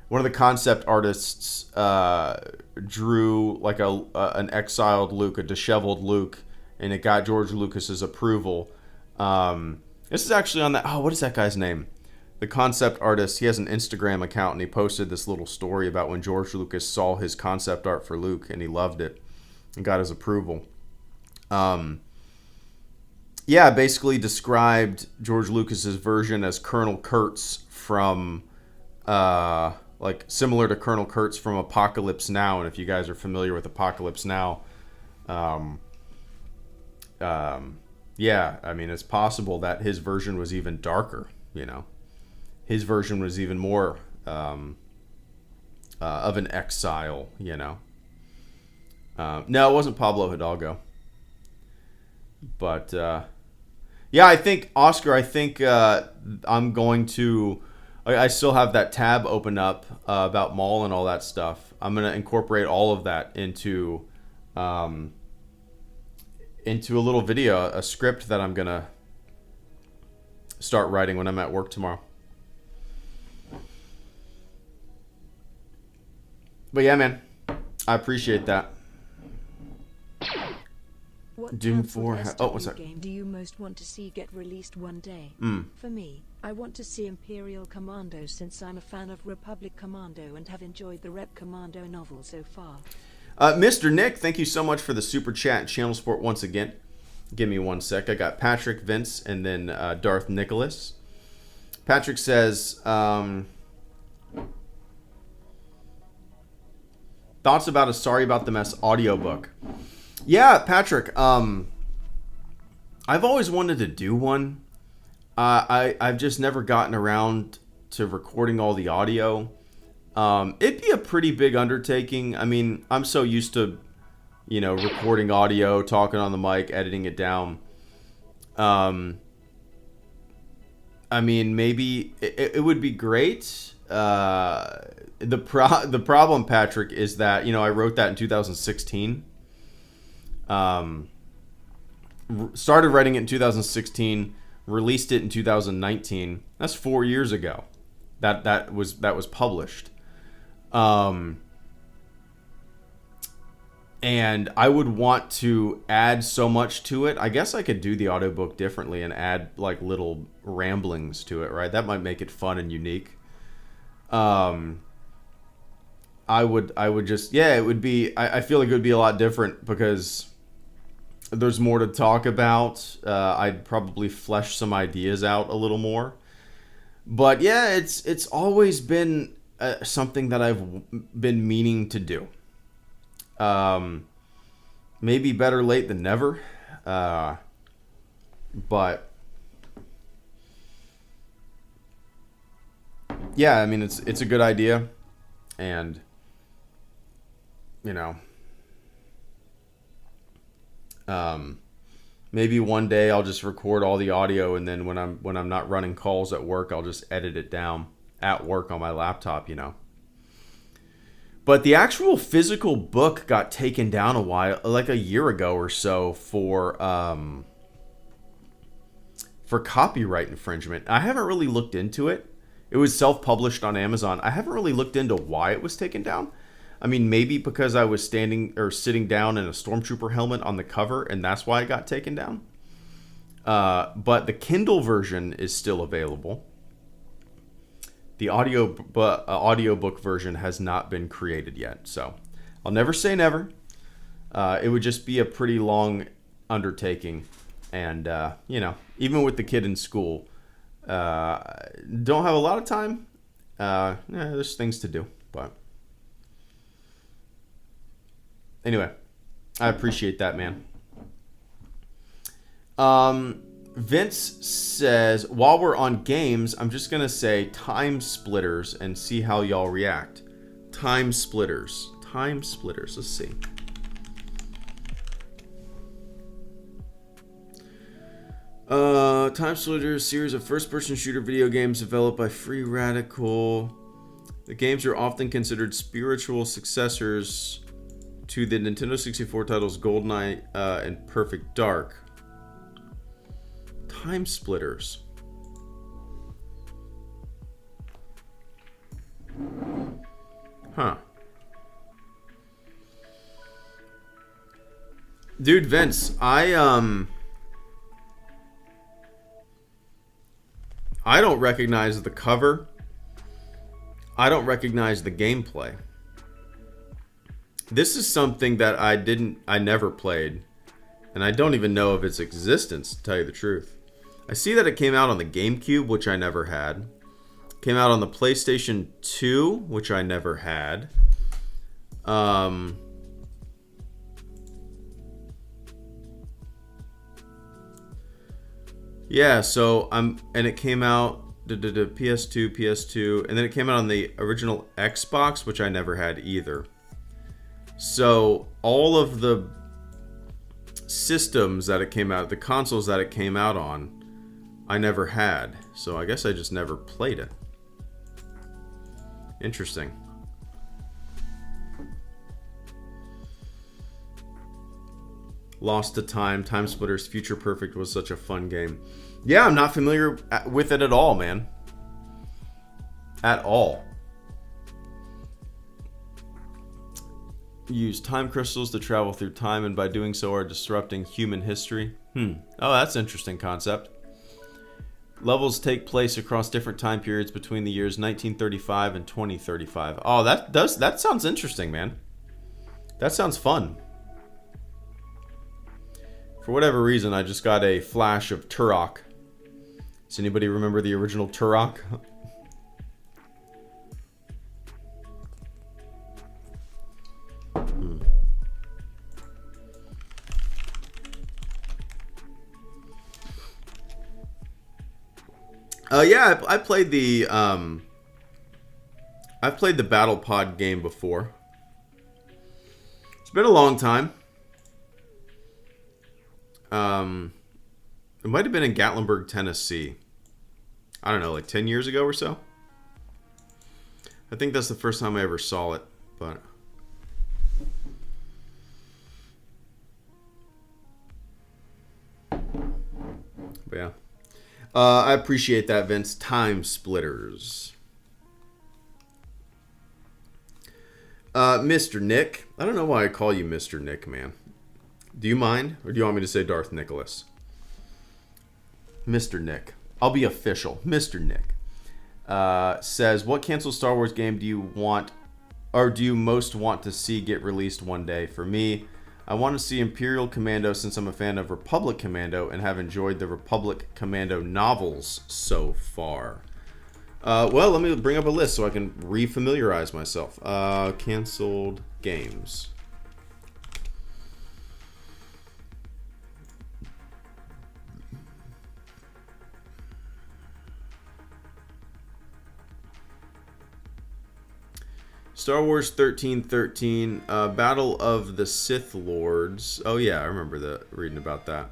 one of the concept artists drew like an exiled Luke, a disheveled Luke, and it got George Lucas's approval. This is actually on that. Oh, what is that guy's name? The concept artist. He has an Instagram account, and he posted this little story about when George Lucas saw his concept art for Luke, and he loved it and got his approval. Yeah, basically described George Lucas's version as Colonel Kurtz from, like similar to Colonel Kurtz from Apocalypse Now. And if you guys are familiar with Apocalypse Now, yeah, I mean, it's possible that his version was even darker, you know. His version was even more of an exile, you know. No, it wasn't Pablo Hidalgo. But, yeah, I think, Oscar, I'm going to... I still have that tab open up about Maul and all that stuff. I'm going to incorporate all of that into a little video, a script that I'm going to start writing when I'm at work tomorrow. But yeah, man, I appreciate that. What Doom 4. Oh, what's that? Game do you most want to see get released one day? For me, I want to see Imperial Commando since I'm a fan of Republic Commando and have enjoyed the Rep Commando novel so far. Mr. Nick, thank you so much for the super chat and channel support once again. Give me one sec. I got Patrick, Vince, and then Darth Nicholas. Patrick says, thoughts about a Sorry About the Mess audiobook. Yeah, Patrick, I've always wanted to do one. I've just never gotten around to recording all the audio. It'd be a pretty big undertaking. I mean, I'm so used to, recording audio, talking on the mic, editing it down. I mean, maybe it would be great. The problem, Patrick, is that I wrote that in 2016. Started writing it in 2016, released it in 2019. That's 4 years ago. That was published. And I would want to add so much to it. I guess I could do the audiobook differently and add like little ramblings to it, right? That might make it fun and unique. I would just, it would be, I feel like it would be a lot different because there's more to talk about. I'd probably flesh some ideas out a little more. But yeah, it's always been something that I've been meaning to do. Maybe better late than never. But yeah, I mean, it's a good idea. And, maybe one day I'll just record all the audio, and then when I'm not running calls at work, I'll just edit it down at work on my laptop, But the actual physical book got taken down a year ago or so for copyright infringement. I haven't really looked into it. It was self-published on Amazon. I haven't really looked into why it was taken down. I mean, maybe because I was sitting down in a stormtrooper helmet on the cover, and that's why it got taken down. But the Kindle version is still available. The audiobook version has not been created yet, so I'll never say never. It would just be a pretty long undertaking, and even with the kid in school, don't have a lot of time. There's things to do, but anyway, I appreciate that, man. Vince says, while we're on games, I'm just going to say Time Splitters and see how y'all react. Time Splitters. Let's see. Time Splitters, series of first-person shooter video games developed by Free Radical. The games are often considered spiritual successors to the Nintendo 64 titles GoldenEye and Perfect Dark. Time Splitters. Huh. Dude, Vince, I don't recognize the cover. I don't recognize the gameplay. This is something that I never played, and I don't even know of its existence, to tell you the truth. I see that it came out on the GameCube, which I never had. Came out on the PlayStation 2, which I never had. Yeah, so and it came out PS2, and then it came out on the original Xbox, which I never had either. So all of the systems that it came out, the consoles that it came out on, I never had. So I guess I just never played it. Interesting. Lost to Time, Time Splitters, Future Perfect was such a fun game. Yeah, I'm not familiar with it at all, man. At all. Use time crystals to travel through time, and by doing so are disrupting human history. Oh, that's an interesting concept. Levels take place across different time periods between the years 1935 and 2035. Oh, that sounds interesting, man. That sounds fun. For whatever reason, I just got a flash of Turok. Does anybody remember the original Turok? Yeah, I played the I've played the Battle Pod game before. It's been a long time. It might have been in Gatlinburg, Tennessee. I don't know, like 10 years ago or so. I think that's the first time I ever saw it, but... yeah. I appreciate that, Vince. Time Splitters. Mr. Nick. I don't know why I call you Mr. Nick, man. Do you mind? Or do you want me to say Darth Nicholas? Mr. Nick. I'll be official. Mr. Nick. Says, what canceled Star Wars game do you want, or do you most want to see get released one day? For me, I want to see Imperial Commando since I'm a fan of Republic Commando and have enjoyed the Republic Commando novels so far. Well, let me bring up a list so I can refamiliarize myself. Canceled games. Star Wars 1313, Battle of the Sith Lords. Oh yeah, I remember reading about that.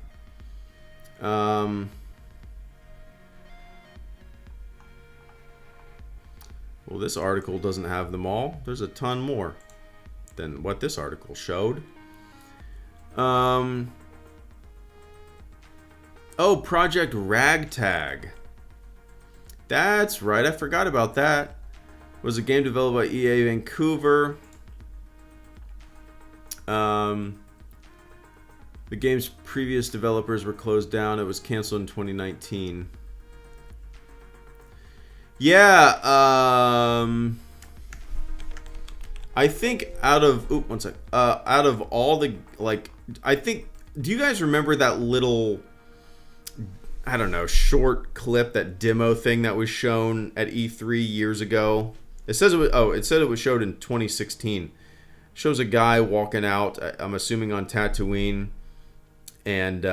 Well, this article doesn't have them all. There's a ton more than what this article showed. Oh, Project Ragtag. That's right, I forgot about that. Was a game developed by EA Vancouver. The game's previous developers were closed down. It was canceled in 2019. Yeah, I think out of out of all the, like, I think, do you guys remember that little, I don't know, short clip, that demo thing that was shown at E3 years ago? It says it was, it said it was showed in 2016. It shows a guy walking out, I'm assuming on Tatooine, and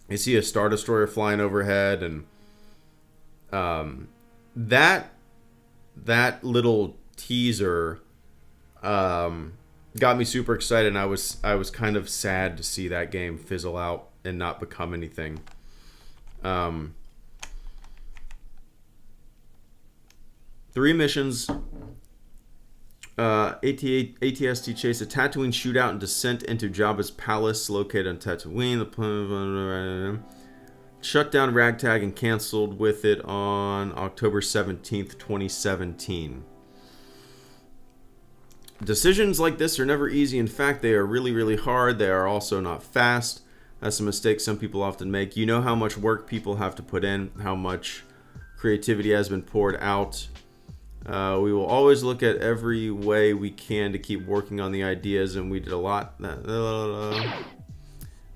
you see a Star Destroyer flying overhead, and that little teaser got me super excited, and I was kind of sad to see that game fizzle out and not become anything. Three missions. ATST chase, a Tatooine shootout, and descent into Jabba's palace located on Tatooine. The shut down Ragtag and canceled with it on October 17th, 2017. Decisions like this are never easy. In fact, they are really, really hard. They are also not fast. That's a mistake some people often make. You know how much work people have to put in, how much creativity has been poured out. We will always look at every way we can to keep working on the ideas, and we did a lot.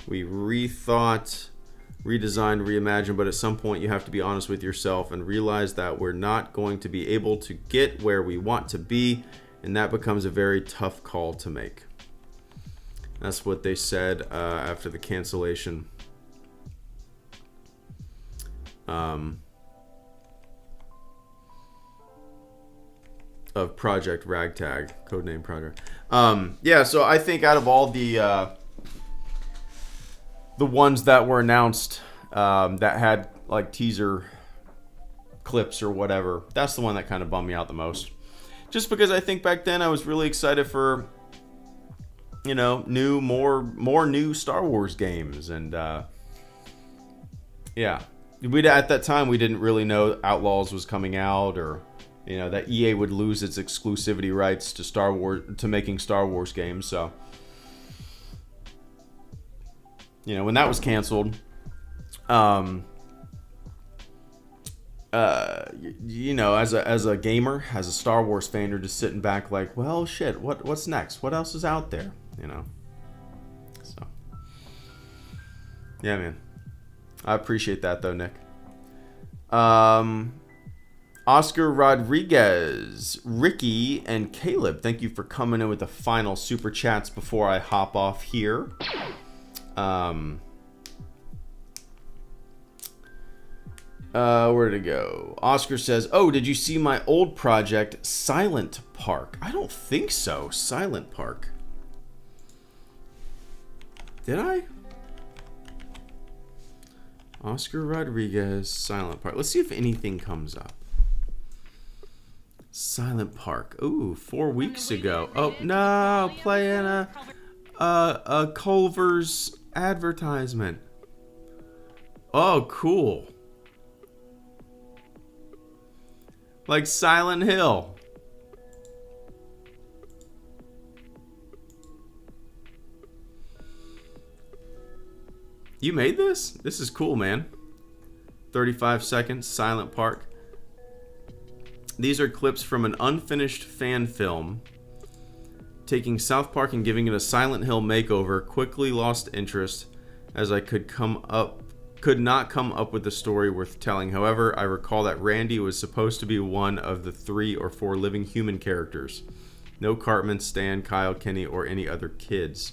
We rethought, redesigned, reimagined, but at some point you have to be honest with yourself and realize that we're not going to be able to get where we want to be, and that becomes a very tough call to make. That's what they said after the cancellation. Of Project Ragtag, codename Project. Yeah, so I think out of all the ones that were announced that had like teaser clips or whatever, that's the one that kind of bummed me out the most. Just because I think back then I was really excited for, you know, more new Star Wars games, and yeah, at that time we didn't really know Outlaws was coming out, or, you know, that EA would lose its exclusivity rights to Star Wars, to making Star Wars games. So, you know, when that was canceled, you know, as a gamer, as a Star Wars fan, you're just sitting back like, well, shit, what's next? What else is out there? You know. So, yeah, man, I appreciate that though, Nick. Oscar Rodriguez, Ricky, and Caleb, thank you for coming in with the final super chats before I hop off here. Where'd it go? Oscar says, oh, did you see my old project, Silent Park? I don't think so. Silent Park. Did I? Oscar Rodriguez, Silent Park. Let's see if anything comes up. Silent Park. Ooh, 4 weeks ago. Oh, no. Playing a Culver's advertisement. Oh, cool. Like Silent Hill. You made this? This is cool, man. 35 seconds, Silent Park. These are clips from an unfinished fan film. Taking South Park and giving it a Silent Hill makeover. Quickly lost interest as I could not come up with a story worth telling. However, I recall that Randy was supposed to be one of the 3 or 4 living human characters. No Cartman, Stan, Kyle, Kenny, or any other kids.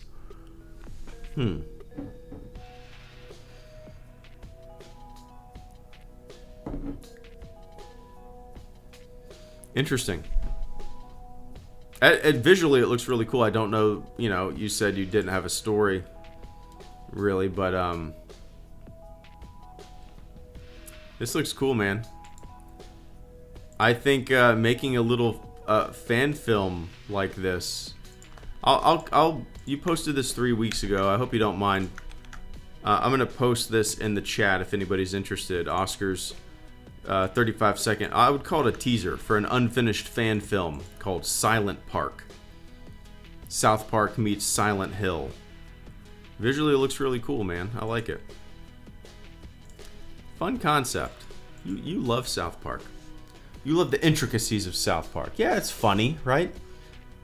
Interesting. Visually, it looks really cool. I don't know, you said you didn't have a story, really, but, this looks cool, man. I think, making a little, fan film like this, you posted this 3 weeks ago. I hope you don't mind. I'm going to post this in the chat if anybody's interested. Oscar's 35-second, I would call it a teaser for an unfinished fan film called Silent Park. South Park meets Silent Hill. Visually, it looks really cool, man. I like it. Fun concept. You love South Park. You love the intricacies of South Park. Yeah, it's funny, right?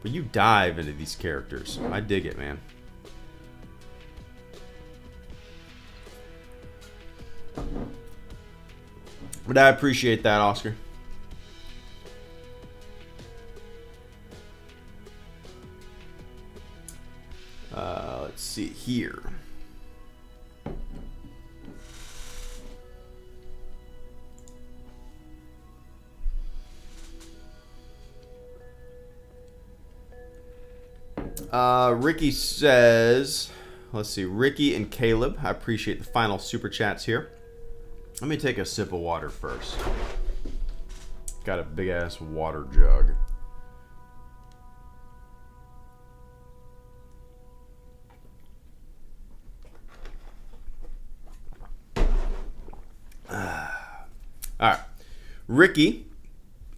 But you dive into these characters. I dig it, man. But I appreciate that, Oscar. Let's see here. Ricky says, let's see, Ricky and Caleb, I appreciate the final super chats here. Let me take a sip of water first. Got a big ass water jug. Alright. Ricky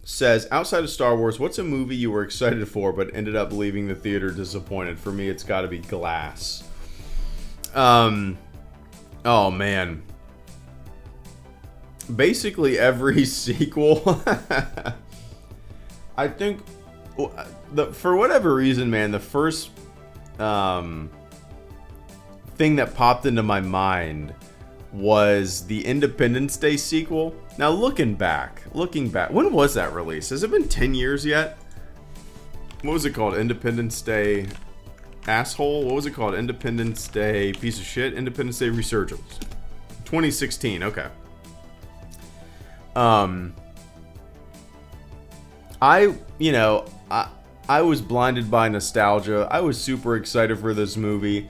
says, outside of Star Wars, what's a movie you were excited for but ended up leaving the theater disappointed? For me, it's got to be Glass. Oh, man. Basically every sequel. I think, for whatever reason, man, the first thing that popped into my mind was the Independence Day sequel. Now, looking back, when was that released? Has it been 10 years yet? What was it called? Independence Day Asshole? What was it called? Independence Day Piece of Shit? Independence Day Resurgence. 2016, okay. I was blinded by nostalgia. I was super excited for this movie.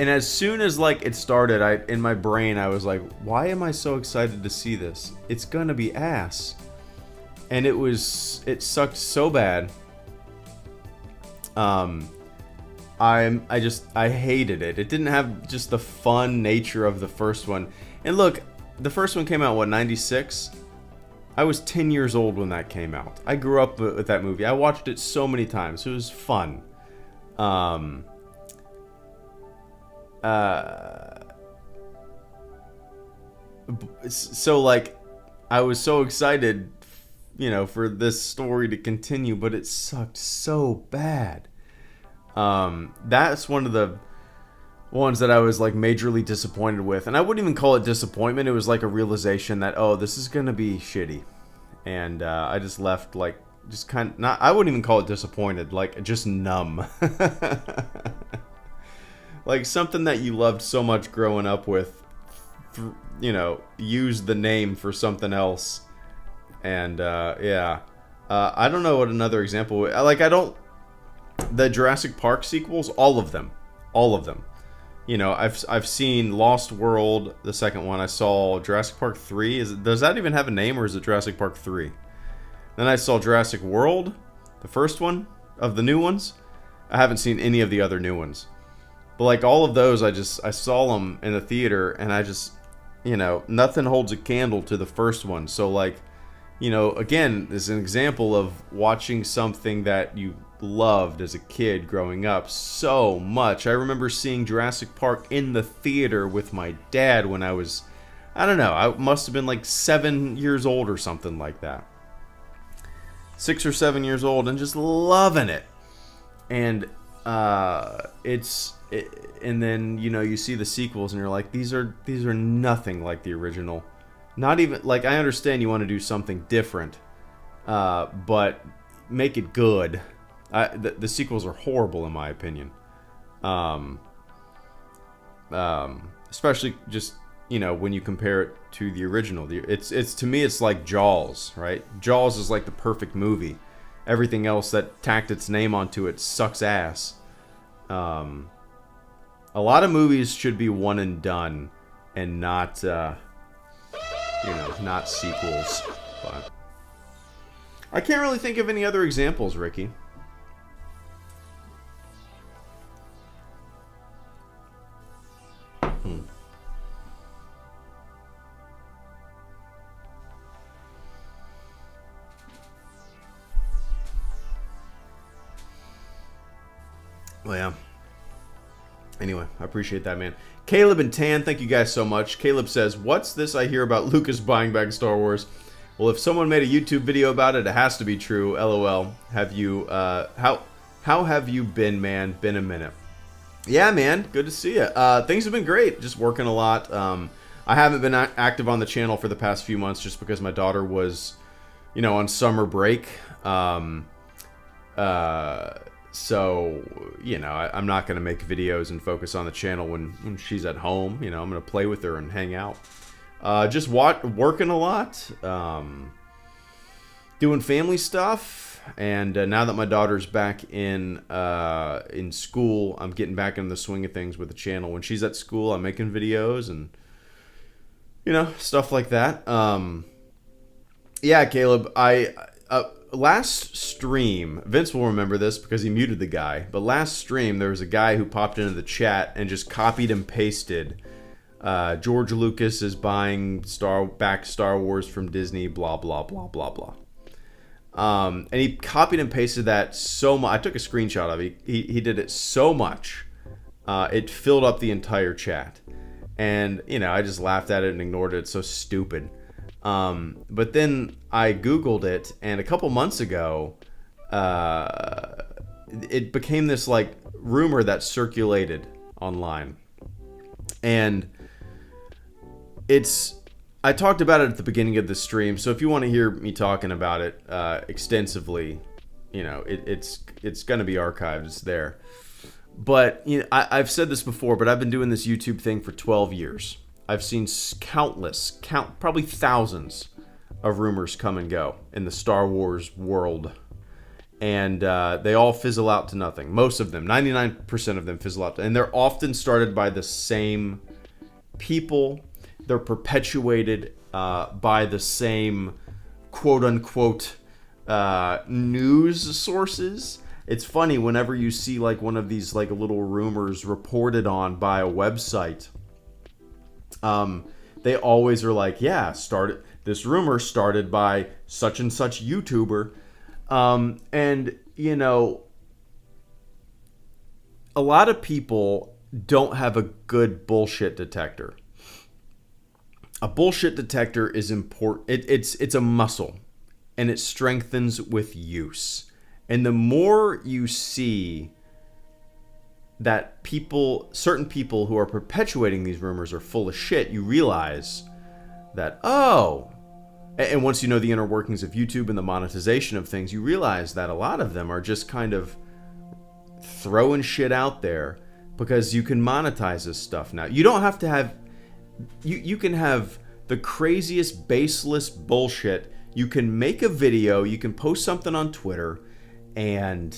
And as soon as it started, in my brain I was like, why am I so excited to see this? It's gonna be ass. And it sucked so bad. I hated it. It didn't have just the fun nature of the first one. And look, the first one came out, what, 96? I was 10 years old when that came out. I grew up with that movie. I watched it so many times. It was fun. So I was so excited, for this story to continue, but it sucked so bad. That's one of the ones that I was majorly disappointed with, and I wouldn't even call it disappointment. It was a realization that, oh, this is gonna be shitty, and I just left just kind of not. I wouldn't even call it disappointed, just numb. Something that you loved so much growing up with use the name for something else. And yeah, I don't know what another example. Like the Jurassic Park sequels, all of them. I've seen Lost World, the second one. I saw Jurassic Park 3. Does that even have a name, or is it Jurassic Park 3? Then I saw Jurassic World, the first one of the new ones. I haven't seen any of the other new ones. But like all of those, I saw them in the theater, and I just, nothing holds a candle to the first one. So like, again, this is an example of watching something that you loved as a kid growing up so much. I remember seeing Jurassic Park in the theater with my dad when I was, I don't know, I must have been like 7 years old or something like that. 6 or 7 years old, and just loving it. And and then you see the sequels and you're like, these are nothing like the original. Not even like, I understand you want to do something different, but make it good. The sequels are horrible in my opinion. Especially just when you compare it to the original. It's to me, it's like Jaws, right? Jaws is like the perfect movie. Everything else that tacked its name onto it sucks ass. A lot of movies should be one and done, and not not sequels. But I can't really think of any other examples, Ricky. Well, yeah. Anyway, I appreciate that, man. Caleb and Tan, thank you guys so much. Caleb says, "What's this I hear about Lucas buying back Star Wars? Well, if someone made a YouTube video about it, it has to be true. LOL. Have you, how have you been, man? Been a minute." Yeah, man. Good to see you. Things have been great. Just working a lot. I haven't been active on the channel for the past few months just because my daughter was, on summer break. So, I'm not going to make videos and focus on the channel when she's at home. I'm going to play with her and hang out. Just working a lot. Doing family stuff. And now that my daughter's back in school, I'm getting back into the swing of things with the channel. When she's at school, I'm making videos and, stuff like that. Yeah, Caleb, last stream, Vince will remember this because he muted the guy, but last stream there was a guy who popped into the chat and just copied and pasted George Lucas is buying Star Wars from Disney, blah blah blah blah blah. And he copied and pasted that so much. I took a screenshot of it. He did it so much it filled up the entire chat, and I just laughed at it and ignored it. It's so stupid. But then I Googled it, and a couple months ago, it became this like rumor that circulated online. And I talked about it at the beginning of the stream, so if you want to hear me talking about it extensively, it's going to be archived. It's there. But I've said this before, but I've been doing this YouTube thing for 12 years. I've seen probably thousands of rumors come and go in the Star Wars world. And they all fizzle out to nothing. Most of them, 99% of them fizzle out. And they're often started by the same people. They're perpetuated by the same quote-unquote news sources. It's funny whenever you see like one of these like little rumors reported on by a website. They always are like, yeah, this rumor started by such and such YouTuber. And a lot of people don't have a good bullshit detector. A bullshit detector is important. It's a muscle, and it strengthens with use. And the more you see that certain people who are perpetuating these rumors are full of shit, you realize that, and once you know the inner workings of YouTube and the monetization of things, you realize that a lot of them are just kind of throwing shit out there because you can monetize this stuff now. You don't have to have you can have the craziest baseless bullshit. You can make a video, you can post something on Twitter, and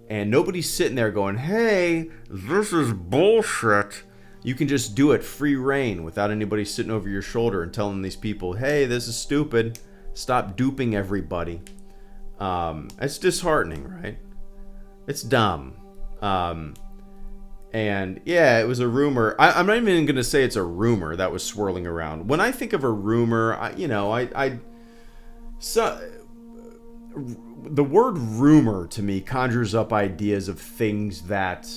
nobody's sitting there going, hey, this is bullshit. You can just do it free reign without anybody sitting over your shoulder and telling these people, hey, this is stupid. Stop duping everybody. It's disheartening, right? It's dumb. And yeah, it was a rumor. I'm not even going to say it's a rumor that was swirling around. When I think of a rumor, the word rumor to me conjures up ideas of things that,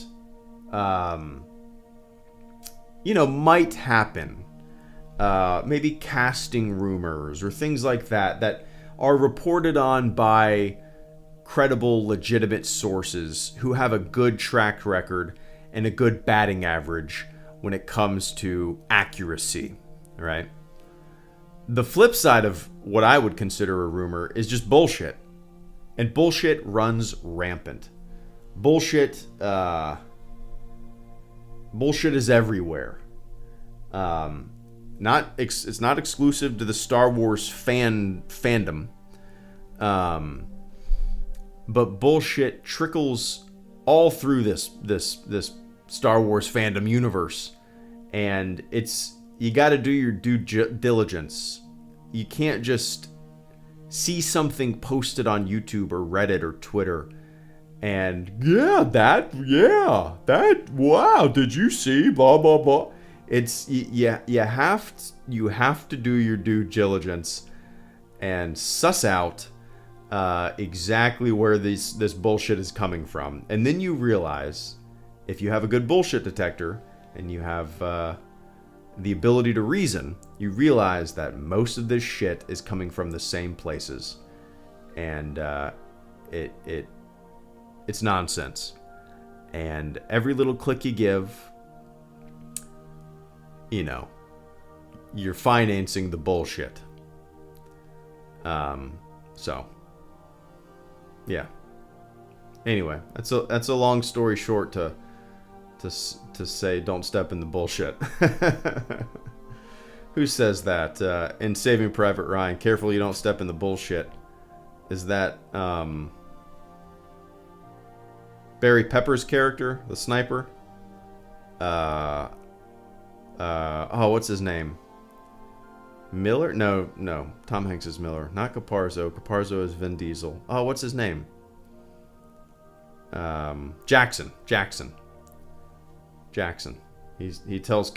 might happen. Maybe casting rumors or things like that are reported on by credible, legitimate sources who have a good track record and a good batting average when it comes to accuracy, right? The flip side of what I would consider a rumor is just bullshit. And bullshit runs rampant. Bullshit is everywhere. It's not exclusive to the Star Wars fandom. But bullshit trickles all through this Star Wars fandom universe, and you got to do your due diligence. You can't just see something posted on YouTube or Reddit or Twitter and wow, did you see blah blah blah. You have to do your due diligence and suss out exactly where this bullshit is coming from. And then you realize, if you have a good bullshit detector and you have the ability to reason, you realize that most of this shit is coming from the same places. And it's nonsense. And every little click you give, you're financing the bullshit. So yeah. Anyway, that's a long story short to say don't step in the bullshit. Who says that? In Saving Private Ryan, careful you don't step in the bullshit. Is that Barry Pepper's character, the sniper? What's his name? Miller? No. Tom Hanks is Miller. Not Caparzo. Caparzo is Vin Diesel. Oh, what's his name? Jackson. He tells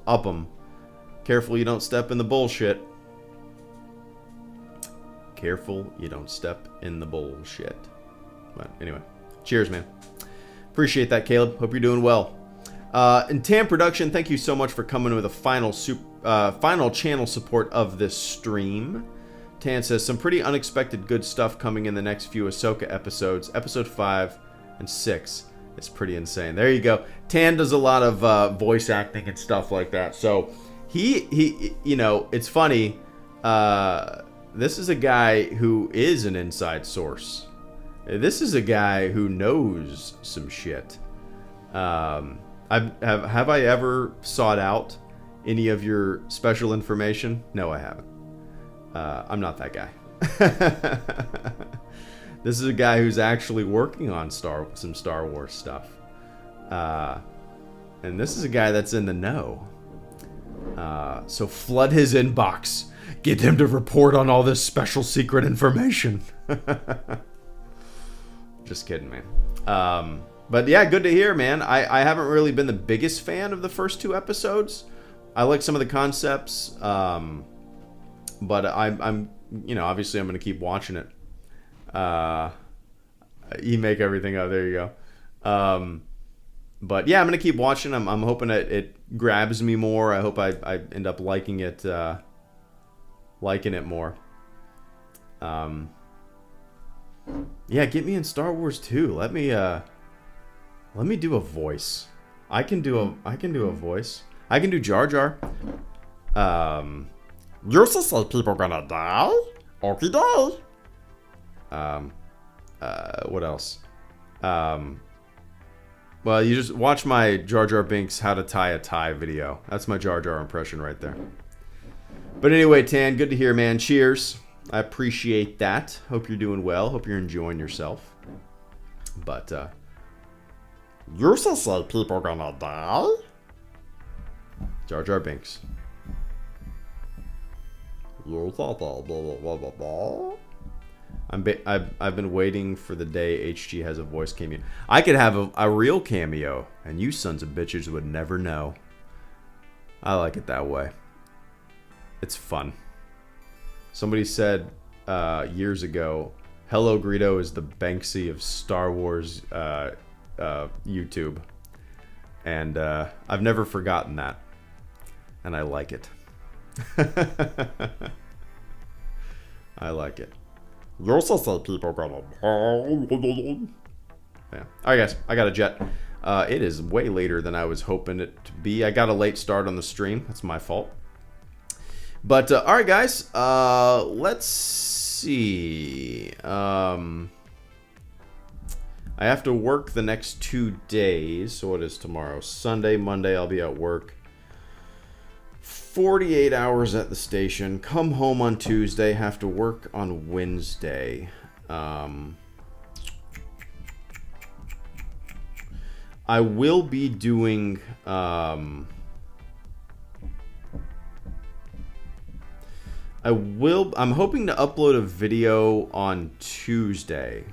Upham, careful you don't step in the bullshit. Careful you don't step in the bullshit. But anyway, cheers, man. Appreciate that, Caleb. Hope you're doing well. And Tam Production, thank you so much for coming with a final channel support of this stream. Tan says, some pretty unexpected good stuff coming in the next few Ahsoka episodes. Episode 5 and 6 is pretty insane. There you go. Tan does a lot of voice acting and stuff like that. So he it's funny. This is a guy who is an inside source. This is a guy who knows some shit. Have I ever sought out any of your special information? No, I haven't. I'm not that guy. This is a guy who's actually working on some Star Wars stuff. And this is a guy that's in the know. So flood his inbox. Get him to report on all this special secret information. Just kidding, man. But yeah, good to hear, man. I haven't really been the biggest fan of the first 2 episodes. I like some of the concepts. But I'm obviously I'm going to keep watching it. You make everything up. There you go. But yeah, I'm going to keep watching. I'm hoping that it grabs me more. I hope I end up liking it more. Yeah, get me in Star Wars too. Let me do a voice. I can do a voice. I can do Jar Jar. You say people gonna die? Okay, die. What else? Well, you just watch my Jar Jar Binks how to tie a tie video. That's my Jar Jar impression right there. But anyway, Tan, good to hear, man. Cheers. I appreciate that. Hope you're doing well. Hope you're enjoying yourself. But, you say people gonna die? Jar Jar Binks. I've been waiting for the day HG has a voice cameo. I could have a real cameo, and you sons of bitches would never know. I like it that way. It's fun. Somebody said years ago, HelloGreedo is the Banksy of Star Wars YouTube. And I've never forgotten that. And I like it. I like it. You also say people gonna... Yeah. Alright guys, I got a jet. It is way later than I was hoping it to be. I got a late start on the stream. That's my fault. But, alright guys, let's see. I have to work the next 2 days. So what is tomorrow? Sunday, Monday, I'll be at work. 48 hours at the station. Come home on Tuesday. Have to work on Wednesday. I will be doing... I'm hoping to upload a video on Tuesday.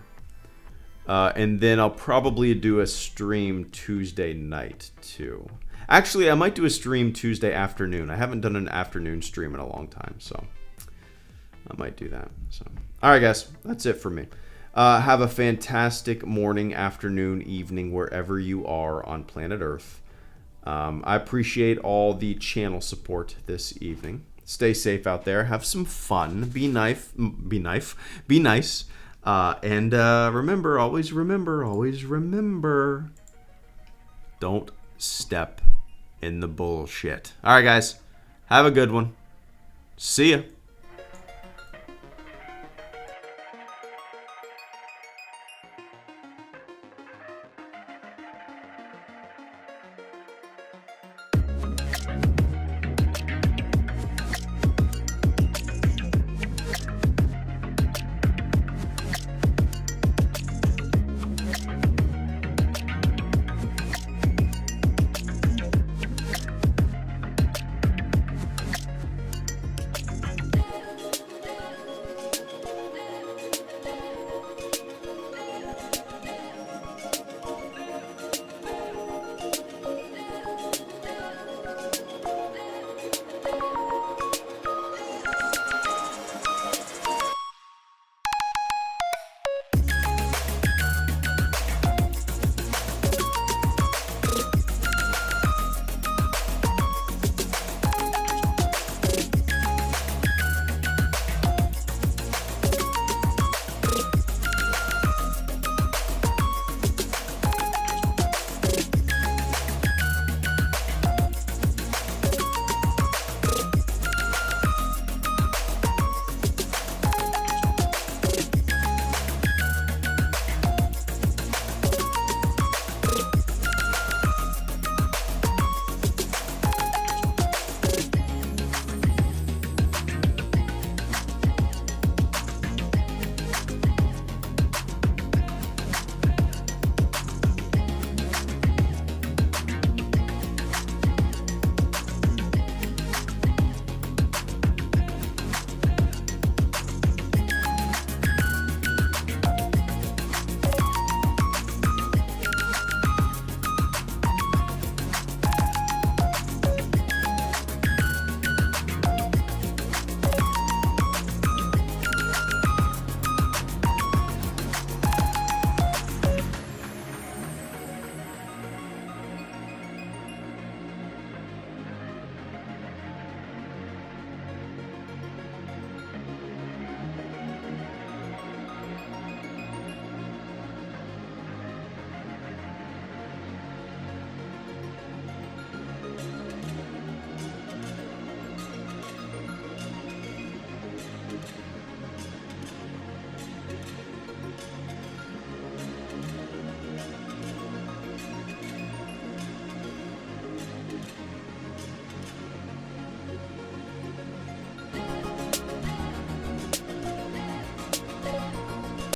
And then I'll probably do a stream Tuesday night too. Actually, I might do a stream Tuesday afternoon. I haven't done an afternoon stream in a long time, so I might do that. So, all right, guys, that's it for me. Have a fantastic morning, afternoon, evening, wherever you are on planet Earth. I appreciate all the channel support this evening. Stay safe out there. Have some fun. Be nice. And remember, always remember, don't step in the bullshit. All right, guys. Have a good one. See ya.